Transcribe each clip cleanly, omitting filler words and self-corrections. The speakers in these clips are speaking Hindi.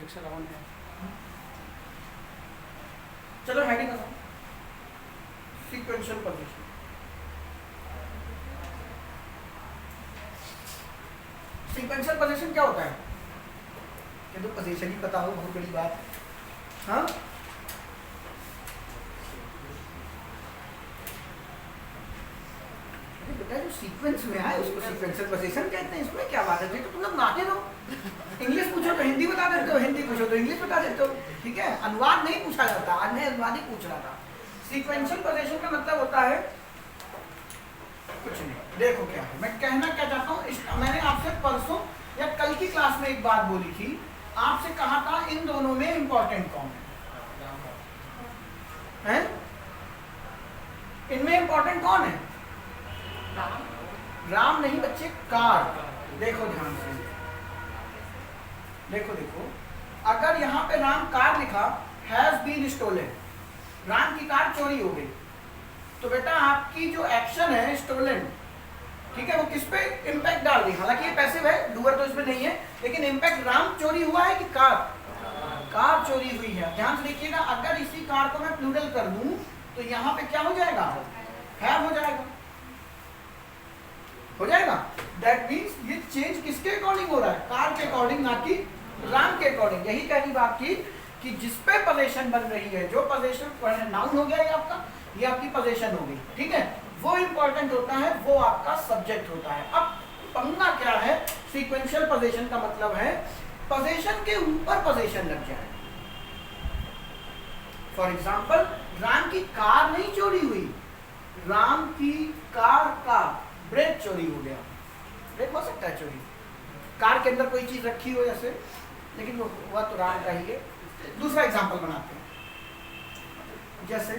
प्रोजेक्शन ऑन है। चलो हेडिंग लगाओ, सीक्वेंशियल पोजीशन। सीक्वेंशियल पोजीशन क्या होता है? कि तो पोजीशन ही पता हो, बहुत बड़ी बात है। हाँ, बेटा जो सीक्वेंस में है उसको सीक्वेंशियल पोजीशन कहते हैं। इसमें क्या बात है? तो तुम लोग नाटे रहो, इंग्लिश पूछो तो हिंदी बता देते हो, हिंदी पूछो तो इंग्लिश बता देते हो। ठीक है, अनुवाद नहीं पूछा जाता, आज मैं अनुवाद ही पूछ रहा था। सीक्वेंशियल पोजीशन का मतलब होता है कुछ नहीं। देखो क्या है, मैं कहना क्या चाहता हूँ, मैंने आपसे परसों या कल की क्लास में एक बात बोली थी, आपसे कहा था इन दोनों में इंपॉर्टेंट कौन है? इनमें इंपॉर्टेंट कौन है? राम नहीं बच्चे, कार। देखो ध्यान से, देखो देखो, अगर यहाँ पे राम कार लिखा, हैज बीन स्टोलन, राम की कार चोरी हो गई, तो बेटा आपकी जो एक्शन है स्टोलन, ठीक है, वो किस पे इम्पैक्ट डाल रही है? हालांकि ये पैसिव है, डूअर तो इसमें नहीं है, लेकिन इम्पैक्ट राम चोरी हुआ है कि कार? कार चोरी हुई है। ध्यान से देखिएगा, अगर इसी कार को मैं प्लूरल कर दूं तो यहाँ पे क्या हो जाएगा? हैव हो जाएगा, हो जाएगा। दैट मीन्स ये चेंज किसके अकॉर्डिंग हो रहा है? कार के अकॉर्डिंग, ना कि राम के अकॉर्डिंग। यही कहनी बात की कि जिस पे पोजीशन बन रही है, जो पोजीशन नाउन हो गया ये आपका, ये आपकी पोजीशन हो गई, ठीक है, वो इंपॉर्टेंट होता है, वो आपका सब्जेक्ट होता है। अब पंगा क्या है? सीक्वेंशियल पोजीशन का मतलब है पोजीशन के ऊपर पोजीशन लग जाए। फॉर एग्जाम्पल, राम की कार नहीं चोरी हुई, राम की कार का ब्रेक चोरी हो गया। ब्रेक हो सकता है चोरी, कार के अंदर कोई चीज रखी हो जैसे, लेकिन वो हुआ तो राम का ही है। दूसरा एग्जांपल बनाते हैं, जैसे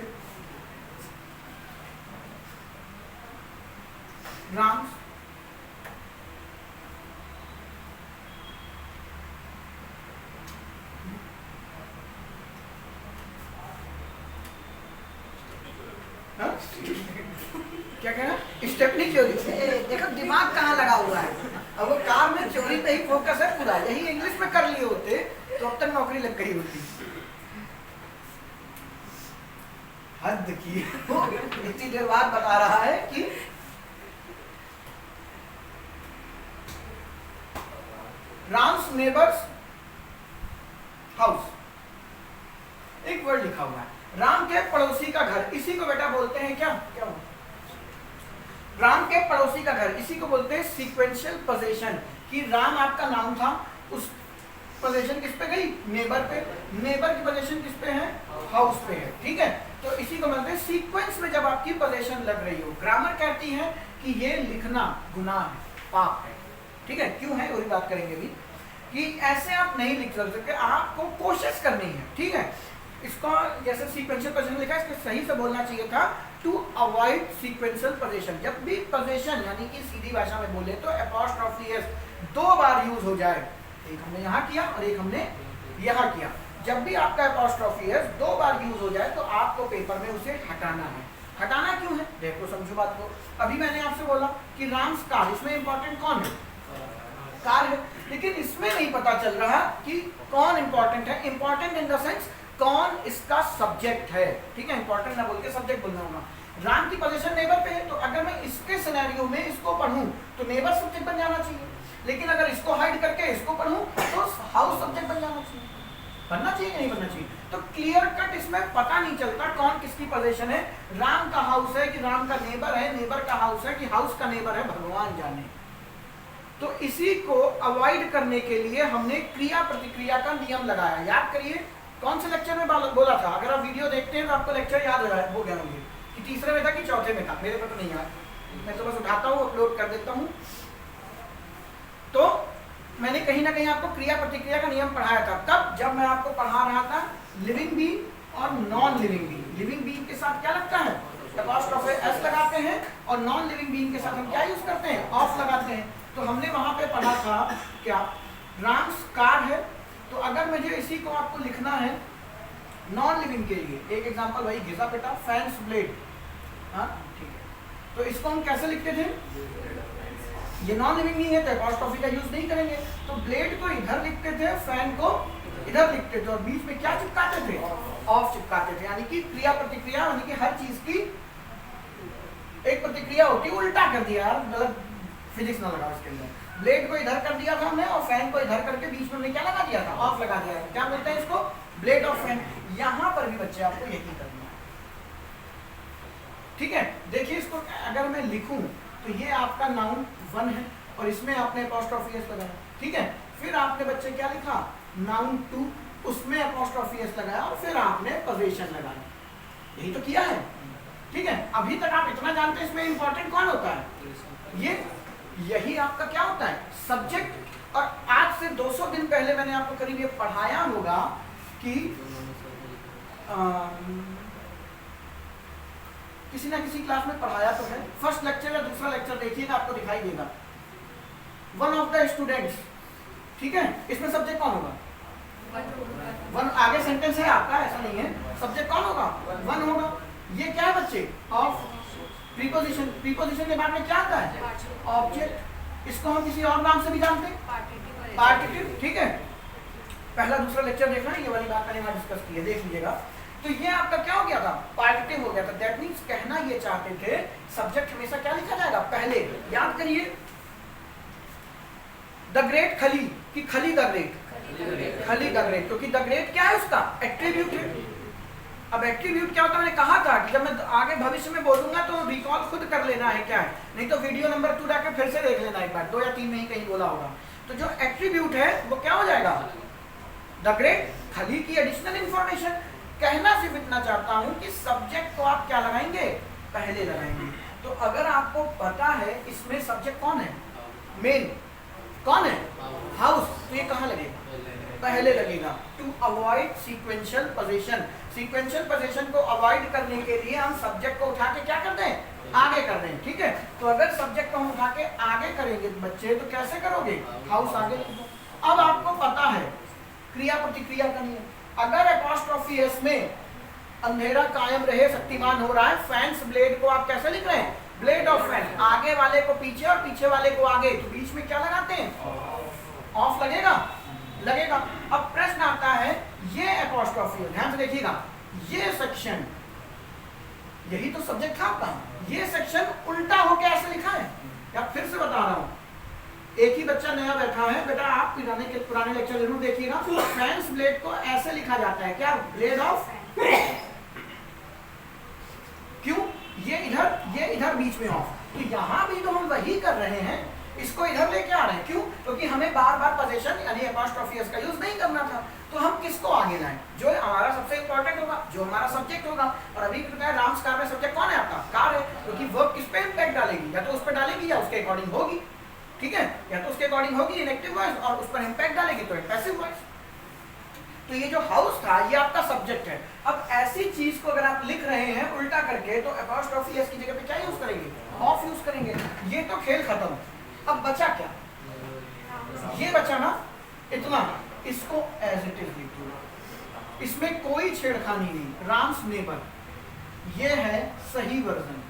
राम क्या कहना? स्टेपनी चोरी। देखो दिमाग कहाँ लगा हुआ है, अब वो कार में चोरी पे ही फोकस है पूरा। यही इंग्लिश में कर लिए होते तो अब तक नौकरी लग गई होती। हद की इतनी देर बाद बता रहा है कि राम्स नेबर्स हाउस, एक वर्ड लिखा हुआ है, राम के पड़ोसी का घर, इसी को बेटा बोलते हैं क्या? क्या हो? राम के पड़ोसी का घर, इसी को बोलते हैं सीक्वेंशियल पोजीशन। कि राम आपका नाम था, उस पोजीशन किस पे गई? नेबर पे। नेबर की पोजीशन किस पे है? हाउस पे है, ठीक है। तो इसी को बोलते हैं सीक्वेंस में जब आपकी पोजीशन लग रही हो। ग्रामर कहती है कि ये लिखना गुनाह है, पाप है, ठीक है। क्यों है वही बात करेंगे भी, कि ऐसे आप नहीं लिख सकते, आपको कोशिश करनी है, ठीक है। इसका जैसे सीक्वेंशियल पोजीशन लिखा है, इसको सही से बोलना चाहिए था टू अवॉइड सीक्वेंशियल पोजीशन। जब भी पोजीशन यानी कि सीधी भाषा में बोले तो अपॉस्ट्रोफी एस 2 बार यूज हो जाए, एक हमने यहाँ किया और एक हमने यहाँ किया। जब भी आपका अपॉस्ट्रोफी एस 2 बार यूज हो जाए तो आपको पेपर में उसे हटाना है। हटाना क्यों है? देखो समझो बात को। अभी मैंने आपसे बोला कि राम्स कार, इसमें इंपॉर्टेंट कौन है? कार है, लेकिन इसमें नहीं पता चल रहा कि कौन इंपॉर्टेंट है। इंपॉर्टेंट इन द सेंस कौन इसका सब्जेक्ट है, ठीक है। इंपॉर्टेंट ना बोल के सब्जेक्ट बोलना होगा। राम की पोजीशन नेबर पे है, तो अगर मैं इसके सिनेरियो में इसको पढ़ूं तो नेबर सब्जेक्ट बन जाना चाहिए, लेकिन अगर इसको हाइड करके इसको पढ़ूं तो हाउस सब्जेक्ट बन जाना चाहिए। बनना चाहिए कि नहीं बनना चाहिए? तो क्लियर कट इसमें पता नहीं चलता कौन किसकी पोजीशन है। राम का हाउस है कि राम का नेबर है, नेबर का हाउस है कि हाउस का नेबर है, भगवान जाने। तो इसी को अवॉइड करने के लिए हमने क्रिया प्रतिक्रिया का नियम लगाया। याद करिए कौन से लेक्चर में बोला था? अगर आप वीडियो देखते हैं तो आपको लेक्चर याद हो गया होंगे कि तीसरे में था कि चौथे में था, मेरे को तो नहीं याद, मैं तो बस उठाता हूँ अपलोड कर देता हूँ। तो मैंने कहीं ना कहीं आपको क्रिया प्रतिक्रिया का नियम पढ़ाया था। तब जब मैं आपको पढ़ा रहा था लिविंग बीइंग और non living being. Living being के साथ क्या लगता है? अपॉस्ट्रोफी एस लगाते हैं, और नॉन लिविंग बीइंग के साथ हम क्या यूज करते हैं? ऑफ लगाते हैं। तो हमने वहां पे पढ़ा था क्या? राम्स कार है, तो अगर मुझे इसी को आपको लिखना है नॉन लिविंग के लिए, एक एग्जांपल भाई घिसा पिटा फैंस ब्लेड, हाँ ठीक है, तो इसको हम कैसे लिखते थे? ये नॉन लिविंग नहीं है तो अपॉस्ट्रोफी का यूज नहीं करेंगे, तो ब्लेड को इधर लिखते थे, फैन को इधर लिखते थे और बीच में क्या चिपकाते थे, ऑफ चिपकाते थे। यानी कि क्रिया प्रतिक्रिया, यानी कि हर चीज की एक प्रतिक्रिया होती है, उल्टा कर दिया यार, गलत फिजिक्स ना लगा उसके अंदर। ब्लेड को इधर कर दिया था हमने और फैन को इधर करके बीच में हमने क्या लगा दिया था, ऑफ लगा दिया था। क्या बोलते हैं इसको, ब्लेड ऑफ फैन। यहाँ पर भी बच्चे आपको यही करना है, ठीक है। देखिए इसको अगर मैं लिखूं तो ये आपका नाउन 1 है और इसमें आपने अपॉस्ट्रोफी एस लगाया, ठीक है। फिर आपने बच्चे क्या लिखा, नाउन 2, उसमें अपॉस्ट्रोफी एस लगाया और फिर आपने पोजीशन लगाया, यही तो किया है, ठीक है। अभी तक आप इतना जानते हैं इसमें इंपॉर्टेंट कौन होता है, ये यही आपका क्या होता है, सब्जेक्ट। और आज से 200 दिन पहले मैंने आपको करीब ये पढ़ाया होगा कि किसी ना किसी क्लास में पढ़ाया तो है, फर्स्ट लेक्चर या दूसरा लेक्चर देखिएगा आपको दिखाई देगा, वन ऑफ द स्टूडेंट्स, ठीक है। इसमें सब्जेक्ट कौन होगा, वन, आगे सेंटेंस है आपका, ऐसा नहीं है, सब्जेक्ट कौन होगा, वन होगा। ये क्या है बच्चे, ऑफ, प्रीपोजिशन, प्रीपोजिशन के बाद में क्या आता है, ऑब्जेक्ट। इसको हम किसी और नाम से भी जानते हैं, पार्टिटिव, ठीक है। पहला दूसरा लेक्चर देखना, ये वाली बात मैंने वहां डिस्कस की है, देख लीजिएगा। तो ये आपका क्या हो गया था, पार्टिटिव हो गया था। दैट मींस कहना ये चाहते थे सब्जेक्ट हमेशा क्या लिखा जाएगा, पहले। याद करिए द ग्रेट खली, कि खली द ग्रेट, खली द ग्रेट, क्योंकि द ग्रेट क्या है उसका एट्रीब्यूट है। अब एट्रीब्यूट क्या होता है, मैंने कहा था कि जब मैं आगे भविष्य में बोलूंगा तो रिकॉल खुद कर लेना है क्या है, नहीं तो वीडियो नंबर 2 जाके फिर से देख लेना एक बार, 2 या 3 में ही कहीं बोला होगा। तो जो एट्रीब्यूट है वो क्या हो जाएगा, द ग्रेट खली की एडिशनल इंफॉर्मेशन। कहना सिर्फ इतना चाहता हूं कि सब्जेक्ट को आप क्या लगाएंगे, पहले लगाएंगे। तो अगर आपको पता है इसमें सब्जेक्ट कौन है, मेन कौन है, हाउस, तो ये कहां लगेगा, पहले लगेगा। To avoid sequential position, sequential position को अवॉइड करने के लिए हम सब्जेक्ट को उठा के क्या करते हैं, आगे कर दें, ठीक है। तो अगर सब्जेक्ट को हम उठा के आगे करेंगे बच्चे तो कैसे करोगे, हाउस आगे लिख दो। अब आपको पता है क्रिया प्रतिक्रिया का नियम, अगर अपॉस्ट्रोफी एस में अंधेरा कायम रहे शक्तिमान हो रहा है, फैंस ब्लेड को आप कैसे लिख रहे हैं, ब्लेड ऑफ फैन, आगे वाले को पीछे और पीछे वाले को आगे, तो बीच में क्या लगाते हैं, ऑफ लगेगा, लगेगा। अब प्रश्न आता है ये अपॉस्ट्रोफी, ध्यान से देखिएगा, ये सेक्शन, यही तो सब्जेक्ट था आपका, ये सेक्शन उल्टा होके ऐसे लिखा है। या फिर से बता रहा हूं, एक ही बच्चा नया बैठा है, बेटा आप पुराने लेक्चर जरूर देखिएगा। फैंस ब्लेड को ऐसे लिखा जाता है, क्या, ब्लेड ऑफ, क्यों, ये इधर बीच में ऑफ। तो यहाँ भी तो हम वही कर रहे हैं, इसको इधर लेके आ रहे हैं, क्यों, क्योंकि हमें बार बार पोजीशन यानी अपॉस्ट्रोफी एस का यूज नहीं करना था। तो हम किसको आगे लाएं, जो हमारा सबसे इंपॉर्टेंट होगा, जो हमारा सब्जेक्ट होगा। और अभी राम्स कार में सब्जेक्ट कौन है आपका, कार है, क्योंकि वर्ब किस पे इंपैक्ट डालेगी, या तो उस पर डालेगी या उसके अकॉर्डिंग होगी, ठीक है, या तो उसके अकॉर्डिंग होगी इनएक्टिव वॉइस और उस पर इंपैक्ट डालेगी तो पैसिव वॉइस। तो ये जो हाउस था ये आपका सब्जेक्ट है। अब ऐसी चीज को अगर आप लिख रहे हैं उल्टा करके तो अपॉस्ट्रोफी एस की जगह पे क्या यूज करेंगे, ऑफ यूज करेंगे। ये तो खेल खत्म। अब बचा क्या, ये बचा ना इतना, इसको एज इट इज लिख दो, इसमें कोई छेड़खानी नहीं, राम्स नेबर, ये है सही वर्जन।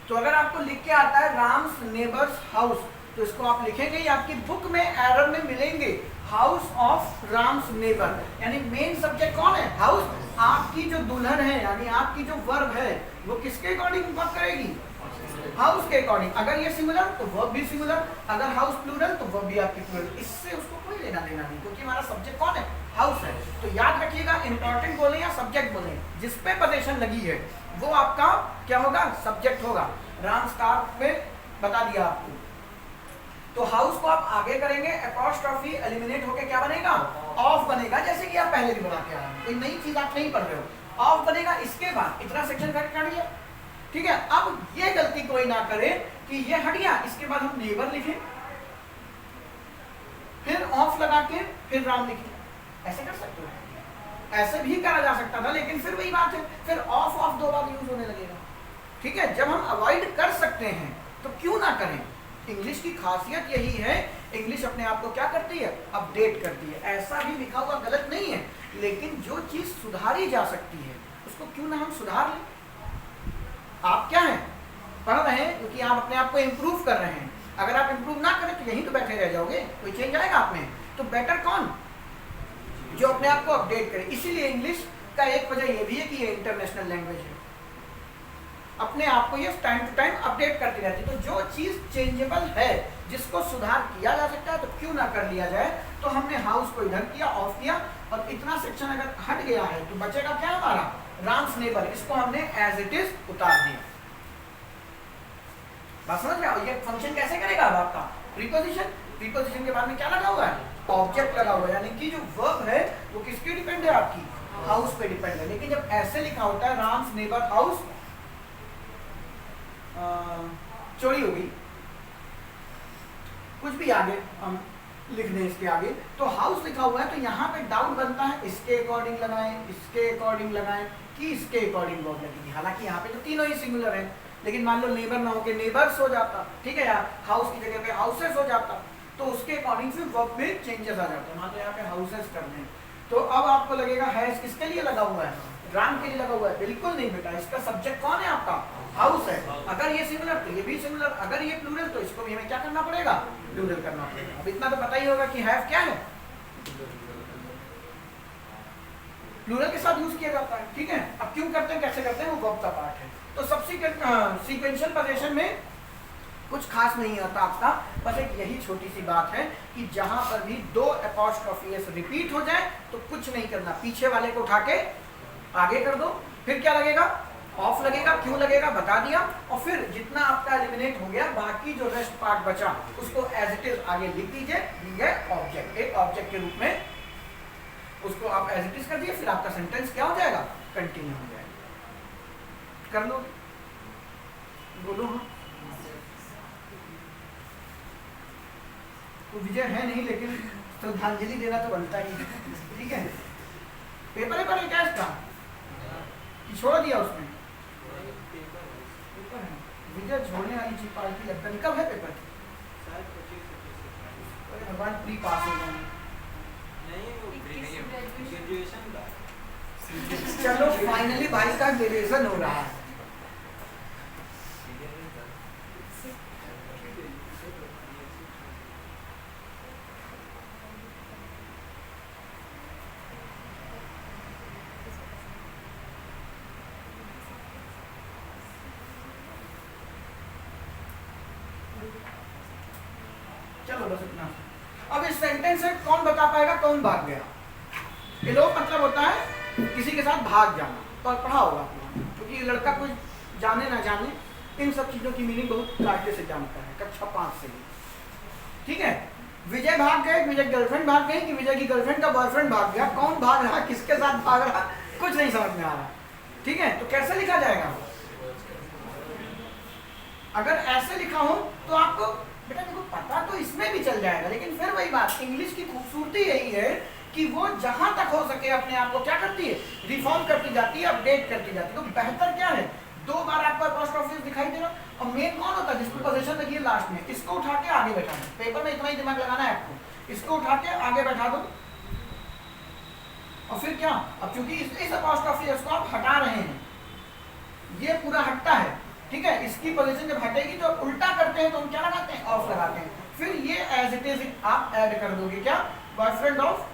तो अगर आपको लिख के आता है राम्स नेबर्स हाउस, तो इसको आप लिखेंगे, ये आपकी बुक में एरर में मिलेंगे, हाउस ऑफ राम्स नेबर। यानी मेन सब्जेक्ट कौन है, हाउस। आपकी जो दुल्हन है यानी आपकी जो वर्ब है वो किसके अकॉर्डिंग वर्क करेगी, हाउस के अकॉर्डिंग। अगर ये सिंगुलर तो वर्ब भी सिंगुलर, अगर हाउस प्लूरल तो वर्ब भी आपकी प्लूरल। इससे उसको कोई लेना देना नहीं, क्योंकि हमारा सब्जेक्ट कौन है, हाउस है। तो याद रखिएगा, इंपॉर्टेंट बोले या सब्जेक्ट बोले, जिस पे पोजीशन लगी है वो आपका क्या होगा, सब्जेक्ट होगा। राम्स कार में बता दिया आपको। तो हाउस को आप आगे करेंगे, अपॉस्ट्रोफी एलिमिनेट होके क्या बनेगा, ऑफ बनेगा, जैसे कि आप पहले भी बना के आए, कोई नई चीज आप नहीं पढ़ रहे हो, ऑफ बनेगा। इसके बाद इतना सेक्शन कर दिया, ठीक है। अब ये गलती कोई ना करे कि ये हट गया, इसके बाद हम नेबर लिखें, फिर ऑफ लगा के फिर राम लिखें, ऐसे कर सकते हो, ऐसे भी करा जा सकता था, लेकिन फिर वही बात है, फिर ऑफ ऑफ 2 बार यूज होने लगेगा, ठीक है। जब हम अवॉइड कर सकते हैं तो क्यों ना करें। इंग्लिश की खासियत यही है, इंग्लिश अपने आप को क्या करती है, अपडेट करती है। ऐसा भी लिखा हुआ गलत नहीं है, लेकिन जो चीज सुधारी जा सकती है उसको क्यों ना हम सुधार लें। आप क्या हैं, पढ़ रहे हैं क्योंकि आप अपने आप को इम्प्रूव कर रहे हैं। अगर आप इम्प्रूव ना करें तो यहीं तो बैठे रह जाओगे, कोई चेंज आएगा आप में। तो बेटर कौन, जो अपने आप को अपडेट करे। इसीलिए इंग्लिश का एक वजह ये भी है कि ये इंटरनेशनल लैंग्वेज है, अपने आप को ये टाइम टू टाइम अपडेट करती रहती है। तो जो चीज चेंजेबल है, जिसको सुधार किया जा सकता है, तो क्यों ना कर लिया जाए। तो हमने हाउस को इधर किया, ऑफ किया, और इतना सेक्शन अगर हट गया है तो बचेगा क्या हमारा, राम्स नेबर। इसको हमने एज इट इज उतार दिया। बात समझ रहे हो? ये फंक्शन कैसे करेगा अब आपका, प्रीपोजिशन, प्रीपोजिशन के बाद में क्या लगा हुआ है, ऑब्जेक्ट लगा हुआ है, यानी कि जो वर्ब है वो किसके डिपेंड है, आपकी हाउस पे डिपेंड है। लेकिन जब ऐसे लिखा होता है राम्स नेबर हाउस चोरी होगी, कुछ भी आगे हम लिख दें इसके आगे, तो हाउस लिखा हुआ है, तो यहाँ पे डाउट बनता है इसके अकॉर्डिंग लगाएं, इसके अकॉर्डिंग लगाएं कि इसके अकॉर्डिंग वर्ब लगेगी। हालांकि यहाँ पे तो तीनों ही सिंगुलर है, लेकिन मान लो नेबर ना होके नेबर्स हो जाता, ठीक है यार, हाउस की जगह पे हाउसेस हो जाता, तो उसके अकॉर्डिंग फिर वर्ब में चेंजेस आ जाते हैं। मान लो यहाँ पे हाउसेस करने हैं, तो अब आपको लगेगा हैज किसके लिए लगा हुआ है, राम के लिए लगा हुआ है। बिल्कुल नहीं बेटा, इसका सब्जेक्ट कौन है आपका, हाउस है। अगर ये सिंगुलर तो ये भी सिंगुलर, अगर ये प्लूरल तो इसको भी हमें क्या करना पड़ेगा, प्लूरल करना पड़ेगा। अब इतना तो पता ही होगा कि हैव क्या है, प्लूरल के साथ यूज किया जाता है, ठीक है। अब क्यों करते हैं, कैसे करते हैं, वो वर्ब का पार्ट है। तो सबसीक्वेंट सीक्वेंशियल पोजीशन में कुछ खास नहीं होता आपका, बस एक यही छोटी सी बात है कि जहां पर भी दो अपॉस्ट्रोफी एस रिपीट हो जाए तो कुछ नहीं करना, पीछे वाले को उठा के आगे कर दो। फिर क्या लगेगा, ऑफ लगेगा। क्यों लगेगा बता दिया। और फिर जितना आपका एलिमिनेट हो गया, बाकी जो रेस्ट पार्ट बचा उसको एज इट इज आगे लिख दीजिए, ऑब्जेक्ट, एक ऑब्जेक्ट के रूप में उसको आप एज इट इज कर दिए, फिर आपका सेंटेंस क्या हो जाएगा, कंटिन्यू हो जाएगा। कर लो, बोलो। हाँ, तो विजय है नहीं, लेकिन श्रद्धांजलि देना तो बनता ही है, ठीक है। पेपर है पर क्या इसका कि छोड़ दिया उसने, पेपर है विजय छोड़ने वाली चीज पार्टी लगता है। कब है पेपर, भगवान प्री पास हो जाए। चलो फाइनली भाई का ग्रेजुएशन हो रहा है। चलो बस इतना। अब इस सेंटेंस से कौन बता पाएगा कौन भाग गया। एलोप मतलब होता है किसी के साथ भाग जाना, तो पढ़ा होगा, क्योंकि लड़का कुछ जाने ना जाने इन सब चीजों की मीनिंग बहुत कायदे से जानता है, कक्षा 5 से ही, ठीक है। विजय भाग गए, विजय गर्लफ्रेंड भाग गई कि विजय की गर्लफ्रेंड का बॉयफ्रेंड भाग गया, कौन भाग रहा, किसके साथ भाग रहा, कुछ नहीं समझ में आ रहा, ठीक है। तो कैसे लिखा जाएगा, अगर ऐसे लिखा हो तो आपको बेटा देखो पता तो इसमें भी चल जाएगा, लेकिन फिर वही बात, इंग्लिश की खूबसूरती यही है कि वो जहां तक हो सके अपने आप को क्या करती है, रिफॉर्म करती जाती है, अपडेट करती जाती है। तो बेहतर क्या है, 2 बार आपको अपॉस्ट्रोफी दिखाई दे रहा, और मेन कौन होता है जिसको पोजीशन लगी है लास्ट में, इसको उठा के आगे बैठा दो। पेपर में इतना ही दिमाग लगाना है आपको, इसको उठा के आगे बैठा दो, और फिर क्या, अब चूंकि इस अपॉस्ट्रोफी को आप हटा रहे हैं, ये पूरा हटता है, ठीक है। इसकी पोजीशन जब हटेगी तो उल्टा करते हैं तो हम क्या लगाते हैं, ऑफ लगाते हैं। फिर ये एज इट इज आप ऐड कर दोगे क्या, बॉयफ्रेंड ऑफ।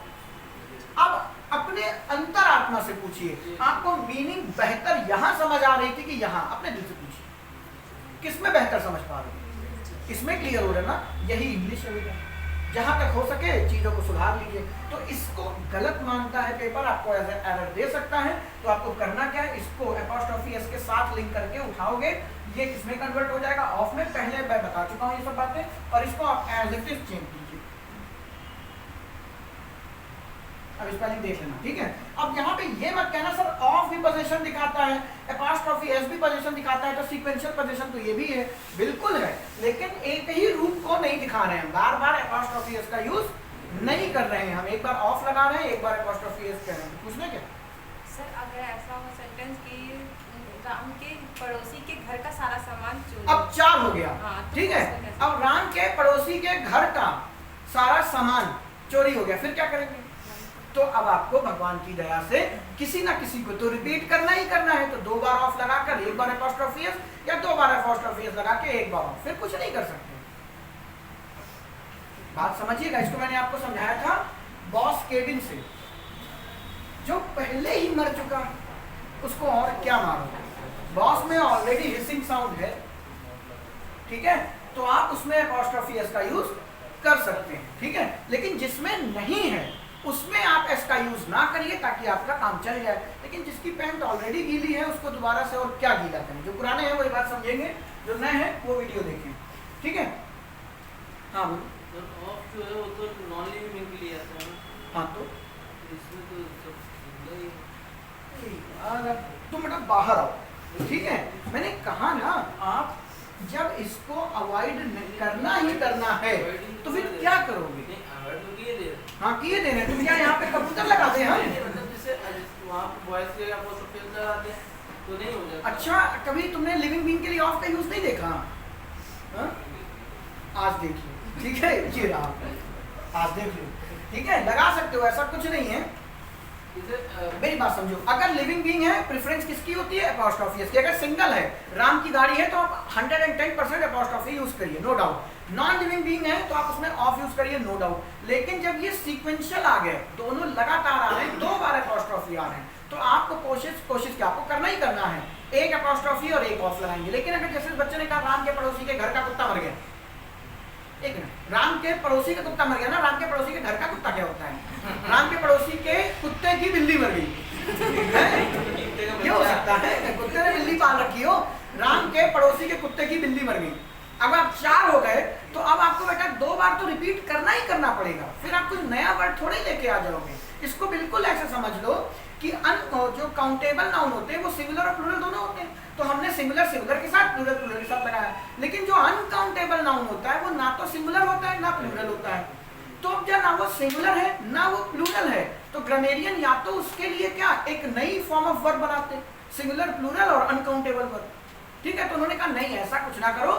अब अपने अंतरात्मा से पूछिए, आपको मीनिंग बेहतर यहां समझ आ रही थी कि यहां, अपने दिल से पूछिए किसमें बेहतर समझ पा रहे हो, इसमें क्लियर हो रहा है ना, यही इंग्लिश है। जहां तक हो सके चीजों को सुधार लीजिए। तो इसको गलत मानता है पेपर, आपको एज एरर दे सकता है, तो आपको करना क्या है, इसको अपॉस्ट्रोफी एस के साथ लिंक करके उठाओगे, ये किसमें कन्वर्ट हो जाएगा, ऑफ में। पहले मैं बता चुका हूं ये सब बातें, और इसको आप एज इट इज चेंज कीजिए। अब इस पहले देख लेना, ठीक है। अब यहाँ पे ये मत कहना सर ऑफ भी पोजीशन दिखाता है, अपॉस्ट्रोफी एस भी पोजीशन दिखाता है, तो सीक्वेंशियल पोजीशन तो ये भी है, बिल्कुल है, लेकिन एक ही रूप को नहीं दिखा रहे हैं, बार बार अपॉस्ट्रोफी एस का यूज नहीं कर रहे हैं हम, एक बार ऑफ लगा रहे हैं, एक बार अपॉस्ट्रोफी एस कह रहे हैं। पूछना क्या सर, अगर ऐसा हो सेंटेंस कि राम के पड़ोसी के घर का सारा सामान चोरी, अब 4 हो गया, हाँ, तो ठीक है। अब राम के पड़ोसी के घर का सारा सामान चोरी हो गया, फिर क्या करेंगे। तो अब आपको भगवान की दया से किसी ना किसी को तो रिपीट करना ही करना है, तो 2 बार ऑफ लगाकर एक बार अपॉस्ट्रोफी एस, या 2 बार अपॉस्ट्रोफी एस लगा के एक बार ऑफ, फिर कुछ नहीं कर सकते। बात समझिएगा, इसको मैंने आपको समझाया था बॉस केबिन से। जो पहले ही मर चुका उसको और क्या मारो, बॉस में ऑलरेडी हिसिंग साउंड है, ठीक है, तो आप उसमें अपॉस्ट्रोफी एस का यूज कर सकते हैं, ठीक है। लेकिन जिसमें नहीं है उसमें आप एस का यूज ना करिए ताकि आपका काम चल जाए। लेकिन जिसकी पैंट ऑलरेडी गीली है उसको दोबारा से और क्या गीला करें। जो पुराने हैं वही बात समझेंगे, जो नए हैं वो वीडियो देखें, ठीक है। हाँ बोलो। ऑफ जो है वो तो नॉन लिविंग के लिए आता है। हाँ तो इसमें तो सब यार तुम बेटा बाहर आओ, ठीक है। मैंने कहा ना आप जब इसको अवॉइड करना ही करना है तो फिर क्या करोगे? हाँ किए दे रहे तुम क्या यहाँ पे कबूतर लगाते हैं? मतलब जैसे वहाँ पे बॉयज के अपॉस्ट्रोफी लगाते हैं तो नहीं हो जाता। अच्छा कभी तुमने लिविंग बीइंग के लिए ऑफ का यूज नहीं देखा? हाँ? आज देखिए, ठीक है, ये रहा, आज देख लो, ठीक है, लगा सकते हो, ऐसा कुछ नहीं है। मेरी बात समझो, अगर लिविंग बीइंग है प्रेफरेंस किसकी होती है? अपॉस्ट्रोफी एस की। अगर सिंगल है, राम की गाड़ी है, तो आप 110% अपॉस्ट्रोफी यूज करिए, no doubt. Non living being है तो आप उसमें ऑफ यूज करिए, नो डाउट। लेकिन जब ये सीक्वेंशियल आ गए, दोनों लगातार आ रहे हैं, 2 बार अपॉस्ट्रोफी आ रहे हैं, तो आपको कोशिश क्या आपको करना ही करना है, एक अपॉस्ट्रोफी और एक ऑफ लगाएंगे। लेकिन अगर जैसे बच्चे ने कहा राम के पड़ोसी के घर का कुत्ता मर गया, एक मिनट, राम के पड़ोसी का कुत्ता मर गया ना, राम के पड़ोसी के घर का कुत्ता क्या होता है? राम के पड़ोसी के कुत्ते की बिल्ली मर गई, ये हो सकता है, कुत्ते ने बिल्ली पाल रखी हो, राम के पड़ोसी के कुत्ते की बिल्ली मर गई। अब आप 4 हो गए तो अब आपको बेटा 2 बार तो रिपीट करना ही करना पड़ेगा, फिर आप कुछ नया वर्ड थोड़े लेके आ जाओगे। इसको बिल्कुल ऐसे समझ लो कि जो काउंटेबल नाउन होते हैं वो सिंगुलर और प्लूरल दोनों होते हैं, तो हमने सिंगुलर के साथ, प्लूरल के साथ लगाया। लेकिन जो अनकाउंटेबल नाउन होता है वो ना तो सिंगुलर होता है ना प्लूरल होता है, तो अब जब ना वो सिंगुलर है ना वो प्लूरल है, तो ग्रामेरियन या तो उसके लिए क्या एक नई फॉर्म ऑफ वर्ब बनाते, सिंगुलर, प्लूरल और अनकाउंटेबल वर्ब, ठीक है। तो उन्होंने कहा नहीं, ऐसा कुछ ना करो,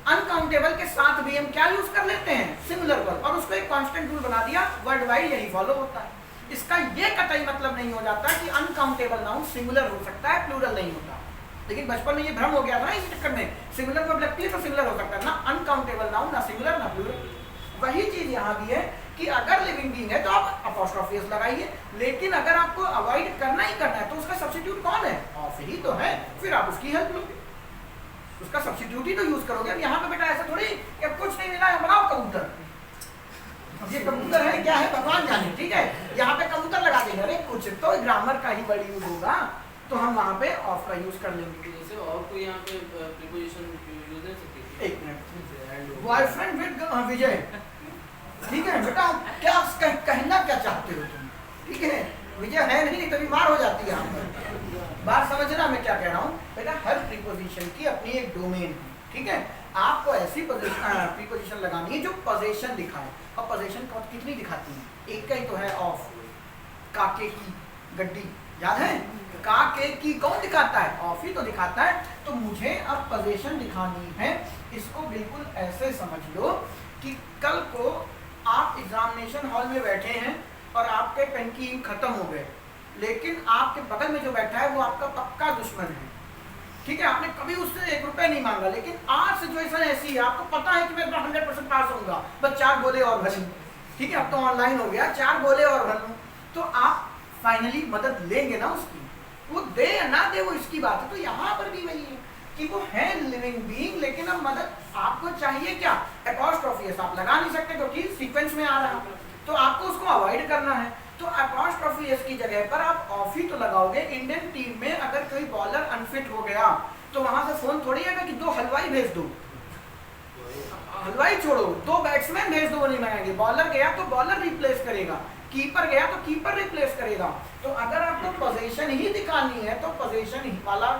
अनकाउंटेबल के साथ भी हम क्या यूज कर लेते हैं? सिंगुलर वर्ब, और उसको एक कांस्टेंट रूल बना दिया, वर्ड वाइड यही फॉलो होता है। इसका ये कतई मतलब नहीं हो जाता कि अनकाउंटेबल नाउन सिंगुलर हो सकता है, प्लूरल नहीं होता। लेकिन बचपन में ये भ्रम हो गया था ना, इस चक्कर में सिंगुलर वर्ब लगती है तो सिंगुलर हो सकता है, ना अनकाउंटेबल नाउन, ना सिंगुलर ना प्लूरल। वही चीज यहाँ भी है कि अगर लिविंग बीइंग है तो आप अपॉस्ट्रोफी एस लगाइए, लेकिन अगर आपको अवॉइड करना ही करना है तो उसका सब्स्टिट्यूट कौन है? ऑफ ही तो है, फिर आप उसकी हेल्प लोगे, उसका सब्स्टिट्यूट ही तो यूज करोगे। अब यहाँ पे बेटा ऐसा थोड़ी कि कुछ नहीं मिला है बनाओ कबूतर, अब ये कबूतर है क्या है भगवान जाने, ठीक है, यहाँ पे कबूतर लगा देंगे, अरे कुछ तो ग्रामर का ही वर्ड यूज होगा, तो हम वहाँ पे ऑफ का यूज कर लेंगे। जैसे और कोई यहाँ पे प्रीपोजिशन यूज नहीं सकती। एक मिनट, बॉयफ्रेंड विद विजय, ठीक है बेटा, क्या कहना क्या चाहते हो तुम, ठीक है, विजय है नहीं तभी मार हो जाती है यहाँ पर। बात समझना मैं क्या कह रहा हूँ बेटा, हर प्रीपोजिशन की अपनी एक डोमेन है, ठीक है। आपको ऐसी प्रीपोजिशन लगानी है जो पोजीशन दिखाए, और पोजीशन कितनी दिखाती है? एक का ही तो है ऑफ, काके की गड्डी, याद है? काके की कौन दिखाता है? ऑफ ही तो दिखाता है। तो मुझे अब पोजीशन दिखानी है, इसको बिल्कुल ऐसे समझ लो कि कल को आप एग्जामिनेशन हॉल में बैठे हैं और आपके पेन की इंक खत्म हो गए, लेकिन आपके बगल में जो बैठा है वो आपका पक्का दुश्मन है, ठीक है, आपने कभी उससे 1 रुपया नहीं मांगा, लेकिन आज सिचुएशन ऐसी है, आपको पता है कि मैं 100% पास होऊंगा, बस 4 गोले और भर लूं, ठीक है, अब तो ऑनलाइन हो गया, 4 गोले और भर लूं, तो आप फाइनली मदद लेंगे ना उसकी, वो दे या ना दे वो इसकी बात है। तो यहाँ पर भी वही है कि वो है लिविंग बीइंग, लेकिन अब मदद आपको चाहिए क्या? अपॉस्ट्रोफी एस आप लगा नहीं सकते क्योंकि सीक्वेंस में आ रहा है, तो आपको उसको अवॉइड करना है, तो अपॉस्ट्रोफी एस की जगह पर आप ऑफ ही तो लगाओगे। इंडियन टीम में अगर कोई बॉलर अनफिट हो गया तो वहां से फोन थोड़ी आएगा कि 2 हलवाई भेज दो, हलवाई छोड़ो 2 बैट्समैन भेज दो, वो नहीं मांगेंगे। बॉलर गया तो बॉलर रिप्लेस करेगा, कीपर गया तो कीपर रिप्लेस करेगा। तो अगर आपको पोजीशन ही दिखानी है तो पोजीशन ही वाला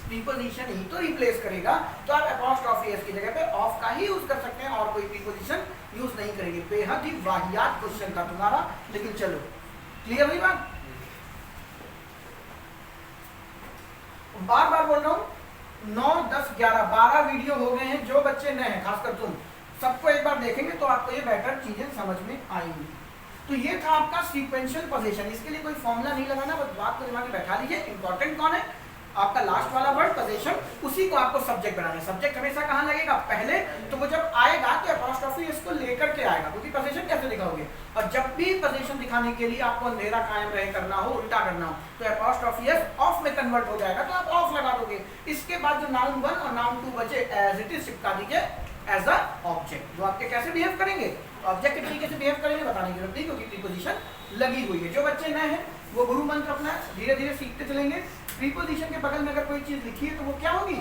प्रीपोजिशन ही तो रिप्लेस करेगा, तो आप अपॉस्ट्रोफी एस की जगह पे ऑफ का ही यूज कर सकते हैं और कोई प्रीपोजिशन यूज नहीं करेंगे। बेहद ही वाहियात क्वेश्चन था तुम्हारा, लेकिन चलो क्लियर हुई बात। बार बार बोल रहा हूँ, 9, 10, 11, 12 वीडियो हो गए हैं। जो बच्चे नए हैं, खासकर तुम सबको एक बार देखेंगे तो आपको ये बेटर चीजें समझ में आएंगी। तो ये था आपका सीक्वेंशियल पोजीशन। इसके लिए कोई फॉर्मूला नहीं लगाना, बस बात को दिमाग में बैठा लीजिए। इंपॉर्टेंट कौन है? आपका लास्ट वाला वर्ड पोजीशन, उसी को आपको सब्जेक्ट बनाना है। सब्जेक्ट हमेशा कहाँ लगेगा? पहले। तो वो जब आएगा तो अपॉस्ट्रोफी इसको लेकर के आएगा, क्योंकि पोजीशन कैसे दिखाओगे? और जब भी पोजीशन दिखाने के लिए आपको अंधेरा कायम रहे करना हो, उल्टा करना हो, तो अपॉस्ट्रोफी एस ऑफ में कन्वर्ट हो जाएगा, तो आप ऑफ लगा दोगे। इसके बाद जो नाउन 1 और नाउन 2 बचे एज इट इज चिपका दीजिए एज अ ऑब्जेक्ट। जो आपके कैसे बिहेव करेंगे? ऑब्जेक्ट के तरीके से बिहेव करेंगे, बताने की जरूरत नहीं, क्योंकि प्रीपोजिशन लगी हुई है। जो बच्चे नए हैं वो गुरु मंत्र अपना धीरे धीरे सीखते चलेंगे। प्रीपोजिशन के बगल में अगर कोई चीज लिखी है तो वो क्या होगी?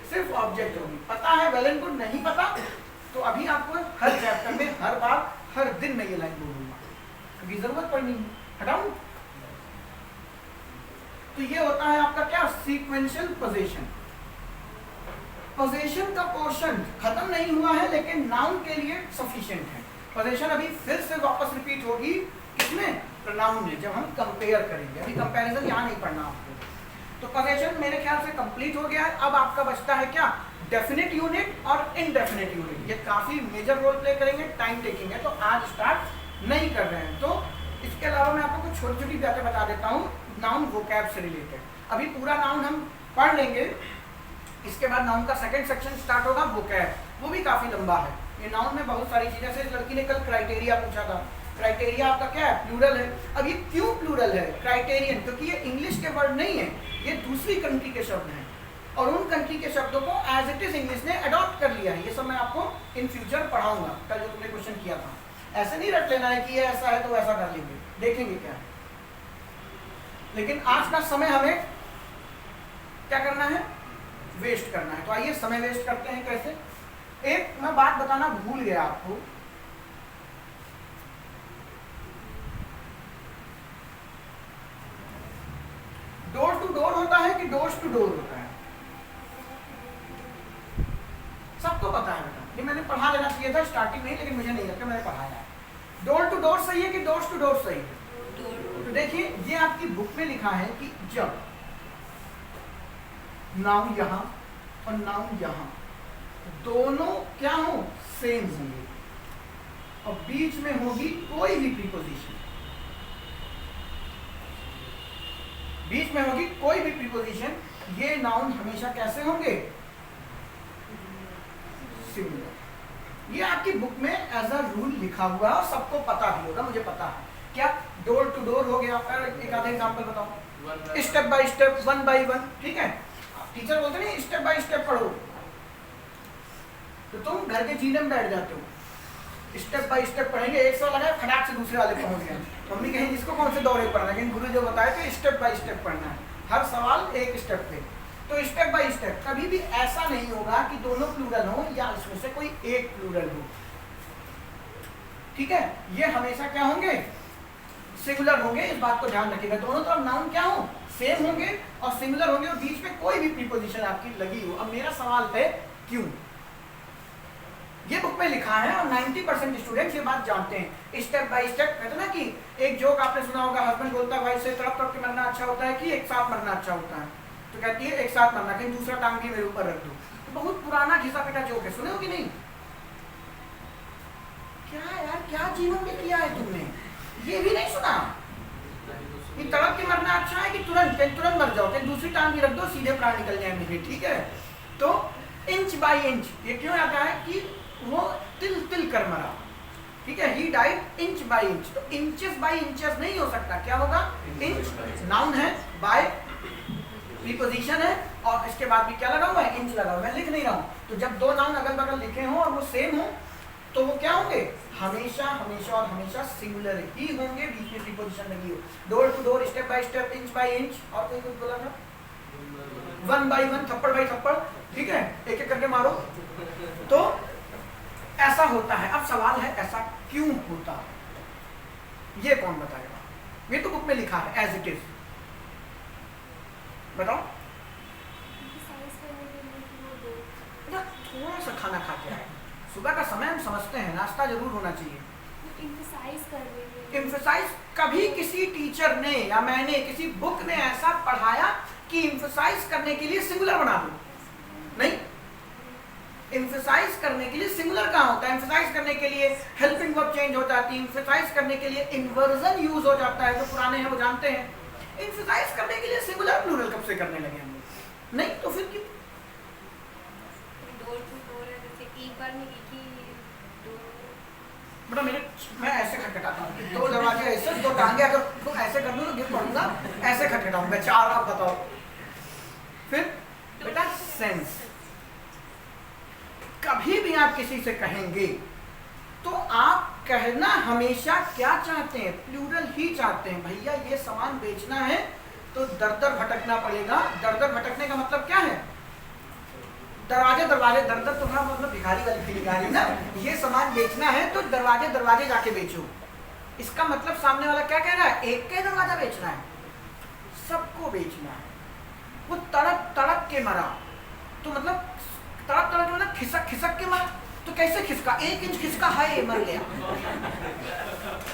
सिर्फ ऑब्जेक्ट होगी। पता है वेल एंड गुड, नहीं पता तो अभी आपको हर चैप्टर में हर बार हर दिन में ये लाइन बोलूंगा, क्योंकि जरूरत पड़नी है। हटाऊं? तो ये होता है आपका क्या? Sequential position. पोजीशन का पोर्शन खत्म नहीं हुआ है, लेकिन नाउन के लिए सफिशिएंट है। पोजीशन अभी फिर से वापस रिपीट होगी, किसमें? प्रोनाउन में, जब हम कंपेयर करेंगे। अभी कंपैरिजन यहाँ नहीं पढ़ना आपको। तो पोजीशन मेरे ख्याल से कंप्लीट हो गया है। अब आपका बचता है क्या? डेफिनेट यूनिट और इनडेफिनेट यूनिट। ये काफी मेजर रोल प्ले करेंगे, टाइम टेकिंग है, तो आज स्टार्ट नहीं कर रहे हैं। तो इसके अलावा मैं आपको कुछ छोटी छोटी बातें बता देता हूँ नाउन वोकैब से रिलेटेड। अभी पूरा नाउन हम पढ़ लेंगे, इसके बाद नाउन का सेकंड सेक्शन स्टार्ट होगा वोकैब, वो भी काफी लंबा है। ये नाउन में बहुत सारी चीजें, जैसे लड़की ने कल क्राइटेरिया पूछा था, क्राइटेरिया आपका क्या है? प्लूरल है। अब ये क्यों प्लूरल है? क्राइटेरियन, क्योंकि ये इंग्लिश के वर्ड नहीं है, ये दूसरी कंट्री के शब्द हैं, और उन कंट्री के शब्दों को एज इट इज इंग्लिश ने अडॉप्ट कर लिया है। ये सब मैं आपको इन फ्यूचर पढ़ाऊंगा। कल जो तुमने क्वेश्चन किया था, ऐसे नहीं रट लेना है कि ये ऐसा है तो ऐसा कर लेंगे, देखेंगे क्या। लेकिन आज का समय हमें क्या करना है? वेस्ट करना है। तो आइए समय वेस्ट करते हैं कैसे। एक मैं बात बताना भूल गया आपको, डोर टू डोर होता है कि डोर्स टू डोर होता है? सबको पता है बेटा, ये मैंने पढ़ा लेना चाहिए था स्टार्टिंग में, लेकिन मुझे नहीं लगता मैंने पढ़ाया है। डोर टू डोर सही है कि डोर्स टू डोर सही है? तो देखिए ये आपकी बुक में लिखा है कि जब नाउन यहां और नाउन यहां दोनों क्या हो? सेम होंगे, और बीच में होगी कोई भी प्रीपोजिशन, बीच में होगी कोई भी प्रीपोजिशन, ये नाउन हमेशा कैसे होंगे? सिंगुलर। ये आपकी बुक में एज अ रूल लिखा हुआ है और सबको पता भी होगा, मुझे पता है। क्या डोर टू डोर हो गया आपका? एक आधा एग्जांपल बताओ। Step by step, one by one, ठीक है। टीचर बोलते नहीं स्टेप बाय स्टेप पढ़ो, तो तुम घर के जीने में बैठ जाते हो। स्टेप बाय स्टेप पढ़ेंगे, एक सौ लगाए फटाक से दूसरे वाले पहुंच गए। मम्मी कहें इसको कौन से दौरे पढ़ना है, लेकिन गुरु जो बताए थे स्टेप बाय स्टेप पढ़ना है, हर सवाल एक स्टेप पे। तो स्टेप बाय स्टेप कभी भी ऐसा नहीं होगा कि दोनों प्लूरल हो या उसमें से कोई एक प्लूरल हो, ठीक है। ये हमेशा क्या होंगे? सिंगुलर होंगे, इस बात को ध्यान रखिएगा। दोनों तरफ नाउन क्या हो? सेम होंगे और सिंगुलर होंगे, और बीच में कोई भी प्रीपोजिशन आपकी लगी हो। अब मेरा सवाल है क्यों? ये बुक में लिखा है और 90% स्टूडेंट्स ये बात जानते हैं। स्टेप बाय स्टेप कहते ना कि एक जोक आपने सुना होगा, हस्बैंड बोलता है वाइफ से तड़प तड़प के मरना अच्छा होता है कि एक साथ मरना अच्छा होता है? तो कहती है एक साथ मरना, कहीं दूसरा टांग भी मेरे ऊपर रख दो। तो बहुत पुराना घिसा पिटा जोक है, सुने हो कि नहीं? क्या यार, क्या जीवन में किया है तुमने? ये भी नहीं सुना कि तड़प के मरना अच्छा है कि तुरंत मर जाओ, कहीं दूसरी टांग भी रख दो, सीधे प्राण निकल जाए मेरे, ठीक है। तो इंच बाय इंच, ये क्यों आता है कि वो तिल तिल कर मरा, ठीक है। He died inch by inch, तो इंचेस बाय इंचेस नहीं हो सकता, क्या होगा? इंच नाउन है, बाय प्रीपोजिशन है, और इसके बाद भी क्या लगा हुआ है? इंच लगा हुआ है। मैं लिख नहीं रहा हूँ। तो जब दो नाउन अगल बगल लिखे हों और वो सेम हो, तो वो क्या होंगे? हमेशा हमेशा और हमेशा सिंगुलर ही होंगे, बीच में प्रीपोजिशन लगी हो। Door to door, step by step, inch by inch, और कोई कुछ बोला था? वन बाय वन, थप्पड़ बाय थप्पड़, ठीक है, एक एक करके मारो। तो ऐसा होता है। अब सवाल है ऐसा क्यों होता है? ये कौन बताएगा? ये तो बुक में लिखा है एज इट इज, बताओ। थोड़ा सा खाना खा के आए, सुबह का समय हम समझते हैं, नाश्ता जरूर होना चाहिए। इम्फेसाइज कभी किसी टीचर ने या मैंने किसी बुक में ऐसा पढ़ाया कि इम्फेसाइज करने के लिए सिंगुलर बना दो? नहीं। इम्फेसाइज करने के लिए सिंगुलर कहाँ होता है? इम्फेसाइज करने के लिए हेल्पिंग वर्ब चेंज हो जाती है, इम्फेसाइज करने के लिए इन्वर्जन यूज हो जाता है, जो पुराने हैं वो जानते हैं। इम्फेसाइज करने के लिए सिंगुलर प्लूरल कब से करने लगे हम लोग? नहीं तो फिर क्यों? डोर टू डोर है, जैसे एक बार में एक ही डोर। बेटा मैं ऐसे खटखटाता हूँ, दो दरवाजे ऐसे, दो टांगे अगर तो ऐसे कर दूँ तो गिर पड़ूंगा, ऐसे खटखटाऊंगा, चार आप बताओ। फिर बेटा सेंस, कभी भी आप किसी से कहेंगे तो आप कहना हमेशा क्या चाहते हैं? प्लूरल ही चाहते हैं। भैया ये सामान बेचना है तो दर दर भटकना पड़ेगा। दर दर भटकने का मतलब क्या है? दरवाजे दरवाजे, दर दर तो मतलब भिखारी वाली भिखारी ना। ये सामान बेचना है तो दरवाजे दरवाजे जाके बेचो। इसका मतलब सामने वाला क्या कह रहा है? एक का दरवाजा बेचना है, सबको बेचना है। वो तड़प तड़प के मरा, तो मतलब तड़प तड़प के मतलब खिसक खिसक के मरा। तो कैसे खिसका? 1 इंच खिसका, हाय मर गया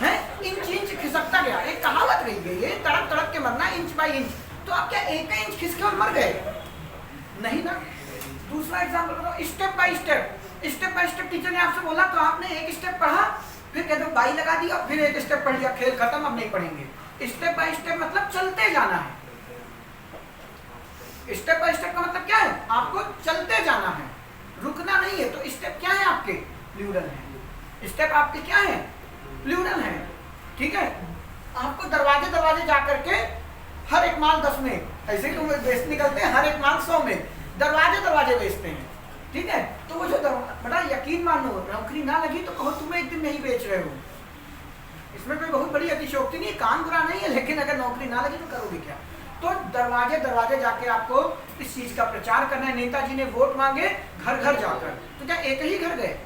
है। इंच इंच खिसकता गया, एक कहावत रही है ये, तड़प तड़प के मरना, इंच बाय इंच। तो आप क्या 1 इंच खिसके और मर गए? नहीं ना। दूसरा एग्जाम्पल बताओ, step by step. Step by step teacher ने आपसे बोला तो आपने एक स्टेप पढ़ा, फिर कहते बाई लगा दिया, फिर एक स्टेप पढ़ लिया, खेल खत्म, अब नहीं पढ़ेंगे। स्टेप बाय स्टेप मतलब चलते जाना है। स्टेप बाय स्टेप का मतलब क्या है? आपको चलते जाना है, रुकना नहीं है। तो स्टेप क्या है आपके? प्लूरल है। स्टेप आपके क्या है? प्लूरल है। ठीक है। आपको दरवाजे दरवाजे जाकर के हर एक माल 10 में, ऐसे ही बेच निकलते हैं, हर एक माल 100 में, दरवाजे दरवाजे बेचते हैं। ठीक है। तो वो जो बड़ा यकीन मानो, नौकरी ना लगी तो कहो तुम एक दिन नहीं बेच रहे हो। इसमें कोई बहुत बड़ी अतिशयोक्ति नहीं, काम बुरा नहीं है, लेकिन अगर नौकरी ना लगी तो करोगे क्या? तो दरवाजे दरवाजे जाके आपको इस चीज का प्रचार करना है। नेताजी ने वोट मांगे घर घर जाकर, तो क्या एक ही घर गए?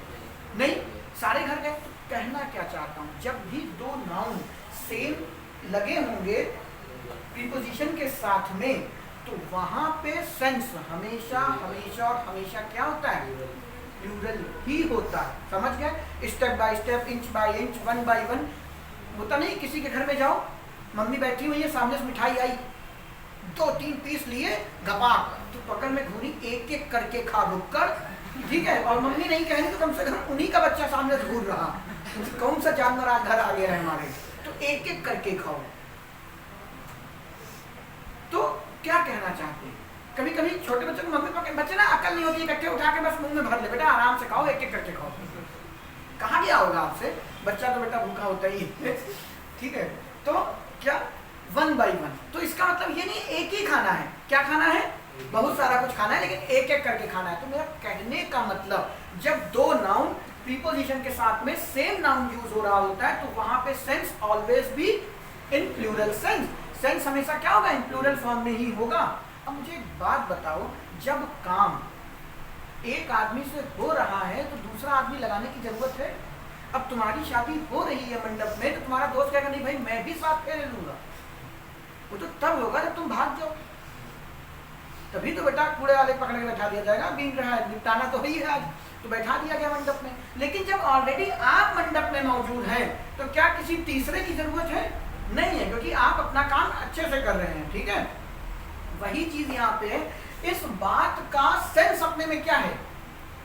नहीं, सारे घर गए। तो कहना क्या चाहता हूं, जब भी दो नाउन सेम लगे होंगे प्रीपोजिशन के साथ में, तो वहां पे सेंस हमेशा हमेशा और हमेशा क्या होता है? प्लूरल ही होता है। समझ गए? Step by step, inch by inch, 1 by 1 होता नहीं। किसी के घर में जाओ, मम्मी बैठी हुई है, सामने से मिठाई आई, 2-3 पीस लिए, गपाक, तो पकड़ में घूरी, एक एक करके खा रुक कर। ठीक है। और मम्मी नहीं कहेंगे तो कम से कम उन्हीं का बच्चा सामने से घूर रहा, कौन सा जानवर आज घर आ गया है हमारे, तो एक एक करके खाओ। तो क्या कहना चाहते हैं? कभी कभी छोटे बच्चों को मम्मी पापा, बच्चे ना अकल नहीं होती, इकट्ठे उठा के बस मुंह में भर ले, बेटा आराम से खाओ, एक एक करके खाओ। कहा गया होगा आपसे, बच्चा तो बेटा भूखा होता ही है। ठीक है। तो क्या 1 बाय 1, तो इसका मतलब ये नहीं एक ही खाना है। क्या खाना है? बहुत सारा कुछ खाना है, लेकिन एक एक करके खाना है। तो मेरा कहने का मतलब, जब दो नाउन प्रीपोजिशन के साथ में सेम नाउन यूज हो रहा होता है, तो वहां पे sense always be in plural sense. Sense हमेशा क्या होगा? इन प्लूरल फॉर्म में ही होगा। अब मुझे एक बात बताओ, जब काम एक आदमी से हो रहा है तो दूसरा आदमी लगाने की जरूरत है? अब तुम्हारी शादी हो रही है मंडप में, तो तुम्हारा दोस्त कहेगा नहीं भाई मैं भी साथ फेरे लूंगा। वो तो तब होगा जब तुम भाग जाओ, तभी तो बेटा कूड़े वाले पकड़ के बैठा दिया जाएगा। बीन रहा है, निपटाना तो ही है आज, तो बैठा दिया गया मंडप में। लेकिन जब ऑलरेडी आप मंडप में मौजूद हैं, तो क्या किसी तीसरे की जरूरत है? नहीं है, क्योंकि आप अपना काम अच्छे से कर रहे हैं। ठीक है। वही चीज यहाँ पे, इस बात का सेंस अपने में क्या है?